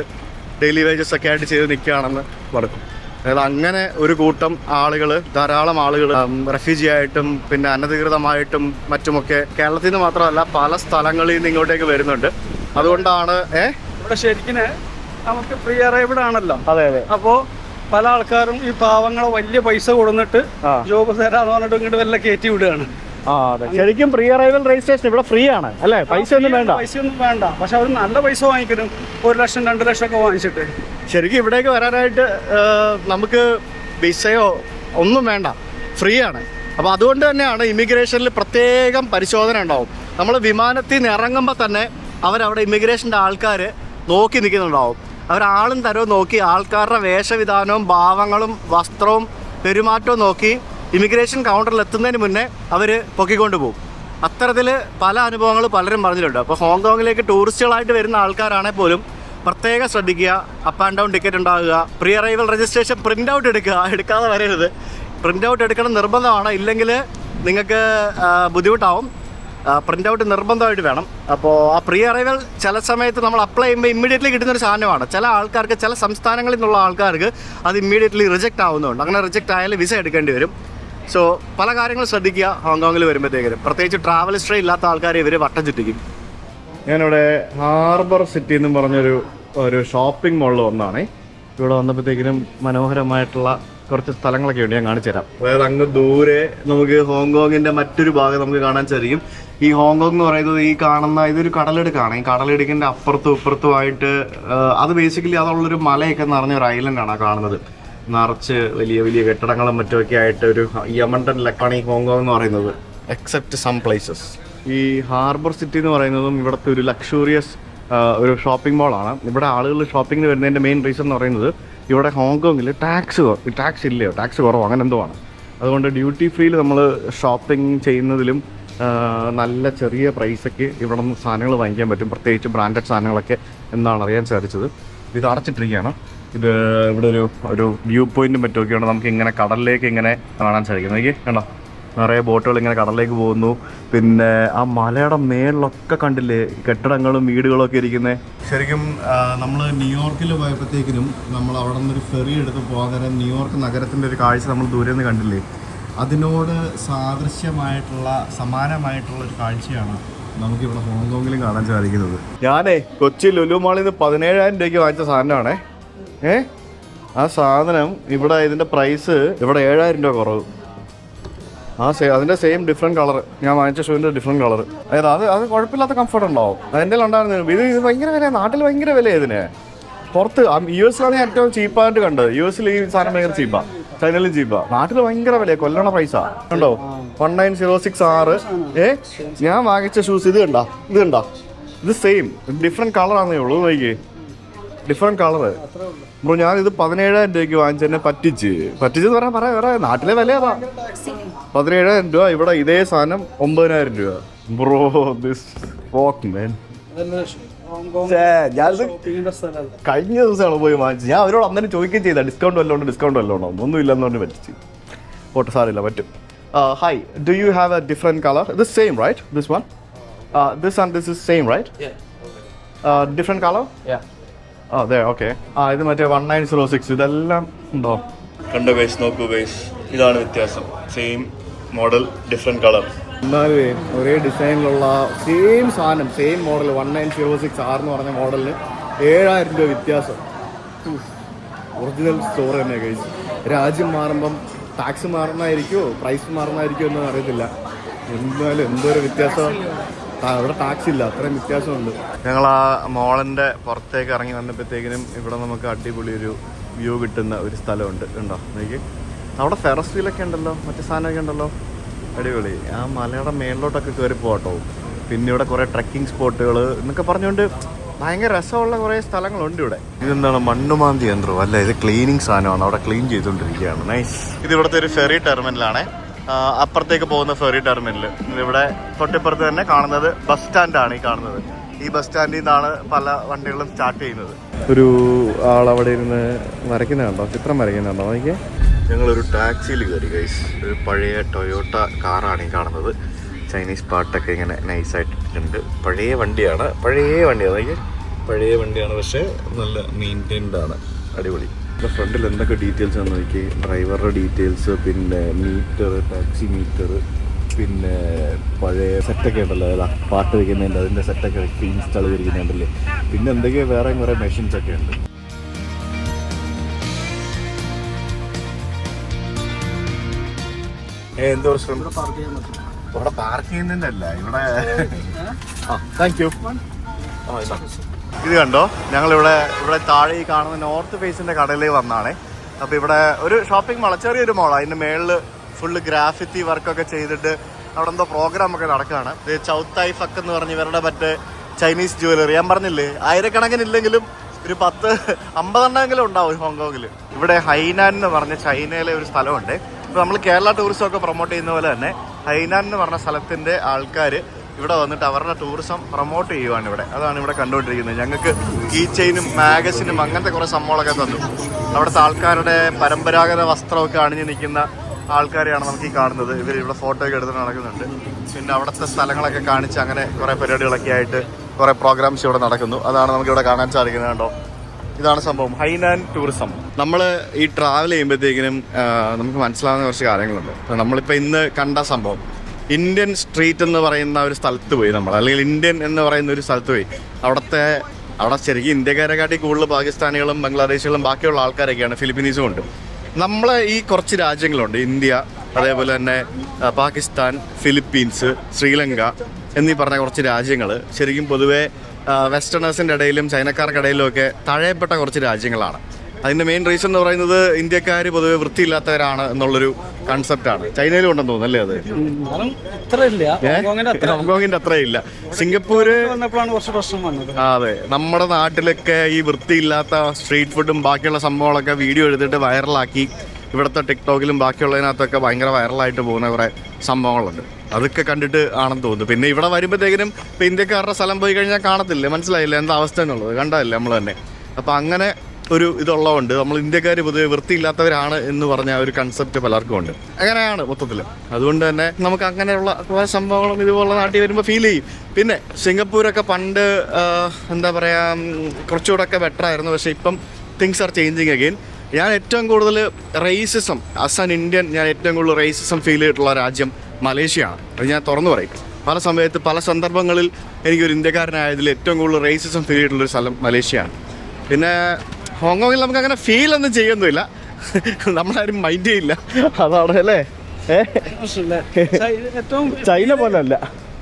ഡെയിലി വേജസ് ഒക്കെ ആയിട്ട് ചെയ്ത് നിൽക്കുകയാണെന്ന് പറഞ്ഞു. അതായത് അങ്ങനെ ഒരു കൂട്ടം ആളുകൾ, ധാരാളം ആളുകൾ റെഫ്യൂജി ആയിട്ടും പിന്നെ അനധികൃതമായിട്ടും മറ്റുമൊക്കെ കേരളത്തിൽ നിന്ന് മാത്രമല്ല പല സ്ഥലങ്ങളിൽ നിന്ന് ഇങ്ങോട്ടേക്ക് വരുന്നുണ്ട്. അതുകൊണ്ടാണ് ഇവിടെ ശരിക്കും നമുക്ക് ഫ്രീ അറൈവ്ഡ് ആണല്ലോ. അതെ. അപ്പോൾ പല ആൾക്കാരും ഈ പാവങ്ങളെ വലിയ പൈസ കൊടുത്തിട്ട് ജോബ് തരാന്ന് പറഞ്ഞിട്ട് ഇങ്ങോട്ട് വല്ല കയറ്റി വിടുകയാണ്. അതെ, ശരിക്കും പ്രീ അറൈവൽ രജിസ്ട്രേഷൻ ഇവിടെ ഫ്രീ ആണ് അല്ലേ? പൈസ ഒന്നും വേണ്ട. പക്ഷെ അവർ നല്ല പൈസ വാങ്ങിക്കണം. 1 ലക്ഷം 2 ലക്ഷം ഒക്കെ വാങ്ങിച്ചിട്ട്. ശരിക്കും ഇവിടേക്ക് വരാനായിട്ട് നമുക്ക് വിസയോ ഒന്നും വേണ്ട, ഫ്രീ ആണ്. അപ്പോൾ അതുകൊണ്ട് തന്നെയാണ് ഇമിഗ്രേഷനിൽ പ്രത്യേകം പരിശോധന ഉണ്ടാവും. നമ്മൾ വിമാനത്തിൽ നിന്ന് ഇറങ്ങുമ്പോൾ തന്നെ അവരവിടെ ഇമിഗ്രേഷൻ്റെ ആൾക്കാർ നോക്കി നിൽക്കുന്നുണ്ടാവും. അവരാളും തരവും നോക്കി ആൾക്കാരുടെ വേഷവിധാനവും ഭാവങ്ങളും വസ്ത്രവും പെരുമാറ്റവും നോക്കി ഇമിഗ്രേഷൻ കൗണ്ടറിൽ എത്തുന്നതിന് മുന്നേ അവർ പൊക്കിക്കൊണ്ട് പോകും. അത്തരത്തിൽ പല അനുഭവങ്ങൾ പലരും പറഞ്ഞിട്ടുണ്ട്. അപ്പോൾ ഹോങ്കോങ്ങിലേക്ക് ടൂറിസ്റ്റുകളായിട്ട് വരുന്ന ആൾക്കാരാണെങ്കിൽ പോലും പ്രത്യേകം ശ്രദ്ധിക്കുക. അപ്പ് ആൻഡ് ഡൗൺ ടിക്കറ്റ് ഉണ്ടാകുക, pre arrival registration print out എടുക്കാതെ വരരുത്. പ്രിൻ്റ് ഔട്ട് എടുക്കണം നിർബന്ധമാണ്, ഇല്ലെങ്കിൽ നിങ്ങൾക്ക് ബുദ്ധിമുട്ടാവും. പ്രിൻ്റ് ഔട്ട് നിർബന്ധമായിട്ട് വേണം. അപ്പോൾ ആ പ്രീ അറൈവൽ ചില സമയത്ത് നമ്മൾ അപ്ലൈ ചെയ്യുമ്പോൾ ഇമ്മീഡിയറ്റ്ലി കിട്ടുന്നൊരു സാധനമാണ്. ചില ആൾക്കാർക്ക്, ചില സംസ്ഥാനങ്ങളിൽ നിന്നുള്ള ആൾക്കാർക്ക് അത് ഇമ്മീഡിയറ്റ്ലി റിജക്റ്റ് ആവുന്നുണ്ട്. അങ്ങനെ റിജക്റ്റ് ആയാലും വിസ എടുക്കേണ്ടി വരും. സോ പല കാര്യങ്ങളും ശ്രദ്ധിക്കുക ഹോങ്കോങ്ങിൽ വരുമ്പോഴത്തേക്കും. പ്രത്യേകിച്ച് ട്രാവൽ ഹിസ്റ്ററി ഇല്ലാത്ത ആൾക്കാരെ ഇവർ വട്ടം ചുറ്റിക്കും. ഞാനിവിടെ ഹാർബർ സിറ്റി എന്നും പറഞ്ഞൊരു ഷോപ്പിംഗ് മോളിൽ വന്നതാണേ. ഇവിടെ വന്നപ്പോഴത്തേക്കിനും മനോഹരമായിട്ടുള്ള കുറച്ച് സ്ഥലങ്ങളൊക്കെ ഉണ്ട്, ഞാൻ കാണിച്ചു തരാം. അതായത് അങ്ങ് ദൂരെ നമുക്ക് ഹോങ്കോങ്ങിൻ്റെ മറ്റൊരു ഭാഗം നമുക്ക് കാണാൻ സാധിക്കും. ഈ ഹോങ്കോങ് എന്ന് പറയുന്നത് ഈ കാണുന്ന ഇതൊരു കടലിടുക്കാണ്. ഈ കടലിടുക്കിൻ്റെ അപ്പുറത്തും ഇപ്പുറത്തുമായിട്ട് അത് ബേസിക്കലി അതുള്ളൊരു മലയൊക്കെ നിറഞ്ഞ ഒരു ഐലൻഡാണ് കാണുന്നത്. നിറച്ച് വലിയ വലിയ കെട്ടിടങ്ങളും മറ്റുമൊക്കെ ആയിട്ട് ഒരു യമണ്ടൻ ലക്കാണ് ഈ ഹോങ്കോങ് എന്ന് പറയുന്നത്, എക്സെപ്റ്റ് സം പ്ലേസസ്. ഈ ഹാർബർ സിറ്റി എന്ന് പറയുന്നതും ഇവിടുത്തെ ഒരു ലക്ഷൂറിയസ് ഒരു ഷോപ്പിംഗ് മോളാണ്. ഇവിടെ ആളുകൾ ഷോപ്പിങ്ങിന് വരുന്നതിൻ്റെ മെയിൻ റീസൺ എന്ന് പറയുന്നത് ഇവിടെ ഹോങ്കോങ്ങിൽ ടാക്സ് ഇല്ലയോ, ടാക്സ് കുറവോ അങ്ങനെ എന്തോ ആണ്. അതുകൊണ്ട് ഡ്യൂട്ടി ഫ്രീയിൽ നമ്മൾ ഷോപ്പിംഗ് ചെയ്യുന്നതിലും നല്ല ചെറിയ പ്രൈസൊക്കെ ഇവിടെ നിന്ന് സാധനങ്ങൾ വാങ്ങിക്കാൻ പറ്റും. പ്രത്യേകിച്ച് ബ്രാൻഡഡ് സാധനങ്ങളൊക്കെ എന്നാണ് അറിയാൻ സാധിച്ചത്. ഇത് അടച്ചിട്ടിരിക്കുകയാണ്. ഇത് ഇവിടെ ഒരു വ്യൂ പോയിൻറ്റും മറ്റുമൊക്കെയാണ്. നമുക്ക് ഇങ്ങനെ കടലിലേക്ക് ഇങ്ങനെ കാണാൻ സാധിക്കും. എനിക്ക് കണ്ടോ, നിറയെ ബോട്ടുകൾ ഇങ്ങനെ കടലിലേക്ക് പോകുന്നു. പിന്നെ ആ മലയുടെ മേളിലൊക്കെ കണ്ടില്ലേ കെട്ടിടങ്ങളും വീടുകളും ഒക്കെ ഇരിക്കുന്നത്. ശരിക്കും നമ്മൾ ന്യൂയോർക്കിൽ പോയപ്പോഴത്തേക്കിനും നമ്മൾ അവിടെ നിന്നൊരു ഫെറി എടുത്ത് പോകാൻ നേരം ന്യൂയോർക്ക് നഗരത്തിൻ്റെ ഒരു കാഴ്ച നമ്മൾ ദൂരെ നിന്ന് കണ്ടില്ലേ, അതിനോട് സമാനമായിട്ടുള്ള ഒരു കാഴ്ചയാണ് നമുക്കിവിടെ ഹോങ്കോങ്ങിലും കാണാൻ സാധിക്കുന്നത്. ഞാനേ കൊച്ചി ലുലു മാളിൽ നിന്ന് 17,000 രൂപയ്ക്ക് വാങ്ങിച്ച സാധനമാണേ. ആ സാധനം ഇവിടെ ഇതിൻ്റെ പ്രൈസ് ഇവിടെ 7,000 രൂപ കുറവ്. അതിൻ്റെ സെയിം ഡിഫറെൻറ്റ് കളർ, ഞാൻ വാങ്ങിച്ച ഷൂവിൻ്റെ ഡിഫറെൻറ്റ് കളർ. അതായത് അത് കുഴപ്പമില്ലാത്ത കംഫർട്ട് ഉണ്ടാവും. അതിൻ്റെ ഉണ്ടായിരുന്നു. ഇത് ഭയങ്കര വില, നാട്ടിൽ ഭയങ്കര വില ഇതിന്. പുറത്ത് US-ലാണ് ഞാൻ ഏറ്റവും ചീപ്പായിട്ട് കണ്ടത്. US-ൽ ഈ സാധനം ഭയങ്കര ചീപ്പാണ്, ചൈനയിലും ചീപ്പാണ്. നാട്ടിൽ ഭയങ്കര വിലയാണ്, കൊല്ലണ പ്രൈസാ. കണ്ടോ 1906. ഞാൻ വാങ്ങിച്ച ഷൂസ് ഇത് കണ്ടോ, ഇത് സെയിം ഡിഫറെൻറ്റ് കളറാണെന്നേ ഉള്ളൂ. നോക്കി ഡിഫറെൻറ്റ് കളറ് ബ്രോ. ഞാനിത് 17,000 രൂപയ്ക്ക് വാങ്ങിച്ചെന്നെ പറ്റിച്ചെന്ന് പറയാം. നാട്ടിലെ വില അതാ 17,000 രൂപ. ഇവിടെ ഇതേ സാധനം 9,000 രൂപ. ബ്രോ ദിസ് വോക്ക് മാൻ. ഞാനിത് കഴിഞ്ഞ ദിവസമാണ് പോയി വാങ്ങിച്ചത്. ഞാൻ അവരോട് അന്നേരം ചോദിക്കുകയും ചെയ്താൽ ഡിസ്കൗണ്ട് വല്ലതും ഉണ്ടോ. ഒന്നും ഇല്ലെന്ന് പറഞ്ഞ് പറ്റിച്ച്. ഓട്ടോ സാറില്ല പറ്റും. Hi, do you have a different colour? This same right? This one this and this is same right? Different colour? അതെ, ഓക്കെ. ഇത് മറ്റേ 1906 ഇതെല്ലാം ഉണ്ടോ? കണ്ടോ ഗൈസ്, നോക്കൂ ഗൈസ്, ഇതാണ് വ്യത്യാസം. Same model different colour. എന്നാലും ഒരേ ഡിസൈനിലുള്ള സെയിം സാധനം, സെയിം മോഡൽ 1906R എന്ന് പറഞ്ഞ മോഡലിന് 7,000 രൂപ വ്യത്യാസം. ഒറിജിനൽ സ്റ്റോർ തന്നെ ഗൈസ്. രാജ്യം മാറുമ്പം ടാക്സ് മാറുന്നതായിരിക്കുമോ പ്രൈസ് മാറുന്നതായിരിക്കുമോ എന്ന് അറിയത്തില്ല. എന്തായാലും എന്തോരം വ്യത്യാസം. ഇവിടെ ടാക്സ് ഇല്ല, അത്രയും വ്യത്യാസമുണ്ട്. ഞങ്ങൾ ആ മോളിൻ്റെ പുറത്തേക്ക് ഇറങ്ങി വന്നപ്പോഴത്തേക്കിനും ഇവിടെ നമുക്ക് അടിപൊളി ഒരു വ്യൂ കിട്ടുന്ന ഒരു സ്ഥലമുണ്ട്. ഉണ്ടോ എനിക്ക് അവിടെ ഫെറസ് വീലൊക്കെ ഉണ്ടല്ലോ, മറ്റു സാധനമൊക്കെ ഉണ്ടല്ലോ, അടിപൊളി. ആ മലയുടെ മേളിലോട്ടൊക്കെ കയറി പോകട്ടോ. പിന്നെ ഇവിടെ കുറേ ട്രക്കിംഗ് സ്പോട്ടുകൾ എന്നൊക്കെ പറഞ്ഞുകൊണ്ട് ഭയങ്കര രസമുള്ള കുറേ സ്ഥലങ്ങളുണ്ട് ഇവിടെ. ഇതെന്താണ്, മണ്ണുമാന്തി യന്ത്രം അല്ല, ഇത് ക്ലീനിങ് സാധനമാണ്. അവിടെ ക്ലീൻ ചെയ്തുകൊണ്ടിരിക്കുകയാണ്. നൈസ്. ഇത് ഇവിടുത്തെ ഒരു ഫെറി ടെർമിനലാണ്, അപ്പുറത്തേക്ക് പോകുന്ന ഫെറി ടെർമിനൽ. ഇവിടെ തൊട്ടിപ്പുറത്ത് തന്നെ കാണുന്നത് ബസ് സ്റ്റാൻഡാണ്. ഈ കാണുന്നത് ഈ ബസ് സ്റ്റാൻഡിൽ നിന്നാണ് പല വണ്ടികളും സ്റ്റാർട്ട് ചെയ്യുന്നത്. ഒരു ആളവിടെ ഇരുന്ന് വരയ്ക്കുന്ന കണ്ടോ, ചിത്രം വരയ്ക്കുന്ന കണ്ടോ. എനിക്ക് ഞങ്ങളൊരു ടാക്സിയിൽ കയറി ഗൈസ്. ഒരു പഴയ ടൊയോട്ട കാറാണ് ഈ കാണുന്നത്. ചൈനീസ് പാട്ടൊക്കെ ഇങ്ങനെ നൈസായിട്ടിട്ടുണ്ട്. പഴയ വണ്ടിയാണ് പക്ഷേ നല്ല മെയിൻറ്റൈൻഡ് ആണ്, അടിപൊളി. ഫ്രണ്ടിൽ എന്തൊക്കെ ഡീറ്റെയിൽസ് ആണെന്ന് നോക്കി. ഡ്രൈവറുടെ ഡീറ്റെയിൽസ്, പിന്നെ മീറ്റർ, ടാക്സി മീറ്റർ, പിന്നെ പഴയ സെറ്റൊക്കെ ഉണ്ടല്ലോ, അതാ പാട്ട് വയ്ക്കുന്നതിൻ്റെ അതിൻ്റെ സെറ്റൊക്കെ ഇൻസ്റ്റാൾ ചെയ്തിരിക്കുന്നുണ്ടല്ലേ. പിന്നെ എന്തൊക്കെയോ വേറെ കുറേ മെഷീൻസ് ഒക്കെ ഉണ്ട്. എന്തോ പ്രശ്നം ഇവിടെ പാർക്ക് ചെയ്യുന്നതിൻ്റെ അല്ല, ഇവിടെ താങ്ക് യു. ഇത് കണ്ടോ, ഞങ്ങളിവിടെ താഴെ ഈ കാണുന്ന നോർത്ത് ഫേസിൻ്റെ കടയിലേക്ക് വന്നതാണ്. അപ്പോൾ ഇവിടെ ഒരു ഷോപ്പിംഗ് മോൾ, ചെറിയൊരു മോളാണ്. അതിൻ്റെ മേളിൽ ഫുള്ള് ഗ്രാഫിറ്റി വർക്കൊക്കെ ചെയ്തിട്ട് അവിടെ എന്തോ പ്രോഗ്രാം ഒക്കെ നടക്കുകയാണ്. ചൗത്തായ് ഫക്ക് എന്ന് പറഞ്ഞ് ഇവരുടെ മറ്റേ ചൈനീസ് ജുവലറി, ഞാൻ പറഞ്ഞില്ലേ ആയിരക്കണക്കിനില്ലെങ്കിലും ഒരു 10-50 ഉണ്ടാവും ഹോങ്കോങ്ങിൽ. ഇവിടെ ഹൈനാൻ എന്ന് പറഞ്ഞ ചൈനയിലെ ഒരു സ്ഥലമുണ്ട്. ഇപ്പോൾ നമ്മൾ കേരള ടൂറിസം ഒക്കെ പ്രൊമോട്ട് ചെയ്യുന്ന പോലെ തന്നെ ഹൈനാൻ എന്ന് പറഞ്ഞ സ്ഥലത്തിൻ്റെ ആൾക്കാർ ഇവിടെ വന്നിട്ട് അവരുടെ ടൂറിസം പ്രൊമോട്ട് ചെയ്യുവാണ് ഇവിടെ. അതാണ് ഇവിടെ കണ്ടുകൊണ്ടിരിക്കുന്നത്. ഞങ്ങൾക്ക് കീ ചെയിനും മാഗസിനും അങ്ങനത്തെ കുറേ സംഭവങ്ങളൊക്കെ തന്നു. അവിടുത്തെ ആൾക്കാരുടെ പരമ്പരാഗത വസ്ത്രമൊക്കെ അണിഞ്ഞ് നിൽക്കുന്ന ആൾക്കാരെയാണ് നമുക്ക് ഈ കാണുന്നത്. ഇവർ ഇവിടെ ഫോട്ടോ ഒക്കെ എടുത്ത് നടക്കുന്നുണ്ട്. പിന്നെ അവിടുത്തെ സ്ഥലങ്ങളൊക്കെ കാണിച്ച് അങ്ങനെ കുറേ പരിപാടികളൊക്കെ ആയിട്ട് കുറേ പ്രോഗ്രാംസ് ഇവിടെ നടക്കുന്നു. അതാണ് നമുക്കിവിടെ കാണാൻ സാധിക്കുന്നത്. കണ്ടോ, ഇതാണ് സംഭവം ഹൈനാൻ ടൂറിസം. നമ്മൾ ഈ ട്രാവൽ ചെയ്യുമ്പോഴത്തേക്കിനും നമുക്ക് മനസ്സിലാവുന്ന കുറച്ച് കാര്യങ്ങളുണ്ട്. നമ്മളിപ്പോൾ ഇന്ന് കണ്ട സംഭവം ഇന്ത്യൻ സ്ട്രീറ്റ് എന്ന് പറയുന്ന ഒരു സ്ഥലത്ത് പോയി നമ്മൾ, അല്ലെങ്കിൽ ഇന്ത്യൻ എന്ന് പറയുന്ന ഒരു സ്ഥലത്ത് പോയി. അവിടെ ശരിക്കും ഇന്ത്യക്കാരെക്കാട്ടി കൂടുതൽ പാകിസ്ഥാനികളും ബംഗ്ലാദേശികളും ബാക്കിയുള്ള ആൾക്കാരൊക്കെയാണ്, ഫിലിപ്പീനീസും ഉണ്ട്. നമ്മളെ ഈ കുറച്ച് രാജ്യങ്ങളുണ്ട്, ഇന്ത്യ, അതേപോലെ തന്നെ പാകിസ്ഥാൻ, ഫിലിപ്പീൻസ്, ശ്രീലങ്ക എന്നീ പറഞ്ഞ കുറച്ച് രാജ്യങ്ങൾ ശരിക്കും പൊതുവെ വെസ്റ്റേണേഴ്സിൻ്റെ ഇടയിലും ചൈനക്കാർക്കിടയിലും ഒക്കെ തഴയപ്പെട്ട കുറച്ച് രാജ്യങ്ങളാണ്. അതിൻ്റെ മെയിൻ റീസൺ എന്ന് പറയുന്നത് ഇന്ത്യക്കാർ പൊതുവെ വൃത്തിയില്ലാത്തവരാണ് എന്നുള്ളൊരു കൺസെപ്റ്റാണ്. ചൈനയിലും ഉണ്ടെന്ന് തോന്നുന്നല്ലേ അത്? ഹോങ്കോങ്ങിന്റെ അത്രയില്ല. സിംഗപ്പൂര് വന്നപ്പോഴാണ് കുറച്ച് പ്രശ്നം വന്നത്. അതെ, നമ്മുടെ നാട്ടിലൊക്കെ ഈ വൃത്തിയില്ലാത്ത സ്ട്രീറ്റ് ഫുഡും ബാക്കിയുള്ള സംഭവങ്ങളൊക്കെ വീഡിയോ എടുത്തിട്ട് വൈറലാക്കി ഇവിടുത്തെ ടിക്ടോക്കിലും ബാക്കിയുള്ളതിനകത്തൊക്കെ ഭയങ്കര വൈറലായിട്ട് പോകുന്ന കുറേ സംഭവങ്ങളുണ്ട്. അതൊക്കെ കണ്ടിട്ട് ആണെന്ന് തോന്നുന്നു. പിന്നെ ഇവിടെ വരുമ്പോഴത്തേക്കിനും ഇപ്പം ഇന്ത്യക്കാരുടെ സ്ഥലം പോയി കഴിഞ്ഞാൽ കാണത്തില്ലേ, മനസ്സിലായില്ല എന്താ അവസ്ഥ എന്നുള്ളത്, കണ്ടതല്ലേ നമ്മൾ തന്നെ. അപ്പം അങ്ങനെ ഒരു ഇതുള്ളതുകൊണ്ട് നമ്മൾ ഇന്ത്യക്കാർ പൊതുവെ വൃത്തിയില്ലാത്തവരാണ് എന്ന് പറഞ്ഞ ഒരു കൺസെപ്റ്റ് പലർക്കും ഉണ്ട്. അങ്ങനെയാണ് മൊത്തത്തിൽ. അതുകൊണ്ട് തന്നെ നമുക്ക് അങ്ങനെയുള്ള കുറേ സംഭവങ്ങളും ഇതുപോലെ നാട്ടിൽ വരുമ്പോൾ ഫീൽ ചെയ്യും. പിന്നെ സിംഗപ്പൂരൊക്കെ പണ്ട് എന്താ പറയുക കുറച്ചുകൂടെ ഒക്കെ ബെറ്റർ ആയിരുന്നു. പക്ഷേ ഇപ്പം തിങ്സ് ആർ ചേഞ്ചിങ് അഗെയിൻ. ഞാൻ ഏറ്റവും കൂടുതൽ റേസിസം ആസ് ആൻ ഇന്ത്യൻ ഞാൻ ഏറ്റവും കൂടുതൽ റേസിസം ഫീൽ ചെയ്തിട്ടുള്ള രാജ്യം മലേഷ്യയാണ്. അത് ഞാൻ തുറന്നു പറയും. പല സമയത്ത് പല സന്ദർഭങ്ങളിൽ എനിക്കൊരു ഇന്ത്യക്കാരനായതിൽ ഏറ്റവും കൂടുതൽ റേസിസം ഫീൽ ചെയ്തിട്ടുള്ളൊരു സ്ഥലം മലേഷ്യയാണ്. പിന്നെ ഹോങ്കോങ്ങിൽ നമുക്ക് അങ്ങനെ ഫീൽ ഒന്നും ചെയ്യുന്നില്ല, നമ്മളാരും മൈൻഡ് ചെയ്യില്ല. അതാണ് അല്ലേ, ചൈന പോലെ അല്ല.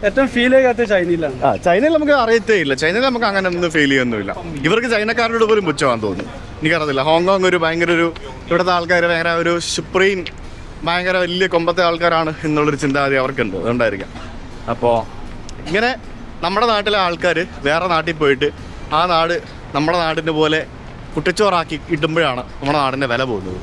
ഏറ്റവും ഫീൽ ചെയ്യാത്ത ചൈനയിലാണ്. ചൈനയിൽ നമുക്ക് അറിയത്തേ ഇല്ല. ചൈനയിൽ നമുക്ക് അങ്ങനെ ഒന്നും ഫീൽ ചെയ്യൊന്നുമില്ല. ഇവർക്ക് ചൈനക്കാരോട് പോലും പുച്ഛമാണെന്ന് തോന്നുന്നു, എനിക്കറിയത്തില്ല. ഹോങ്കോങ് ഒരു ഭയങ്കര ഇവിടുത്തെ ആൾക്കാർ ഭയങ്കര ഒരു സുപ്രീം ഭയങ്കര വലിയ കൊമ്പത്തെ ആൾക്കാരാണ് എന്നുള്ളൊരു ചിന്താഗതി അവർക്കുണ്ട്. അതുകൊണ്ടായിരിക്കാം. അപ്പോൾ ഇങ്ങനെ നമ്മുടെ നാട്ടിലെ ആൾക്കാർ വേറെ നാട്ടിൽ പോയിട്ട് ആ നാട് നമ്മുടെ നാടിൻ്റെ പോലെ കുട്ടിച്ചോറാക്കി ഇടുമ്പോഴാണ് നമ്മുടെ നാടിൻ്റെ വില പോകുന്നത്.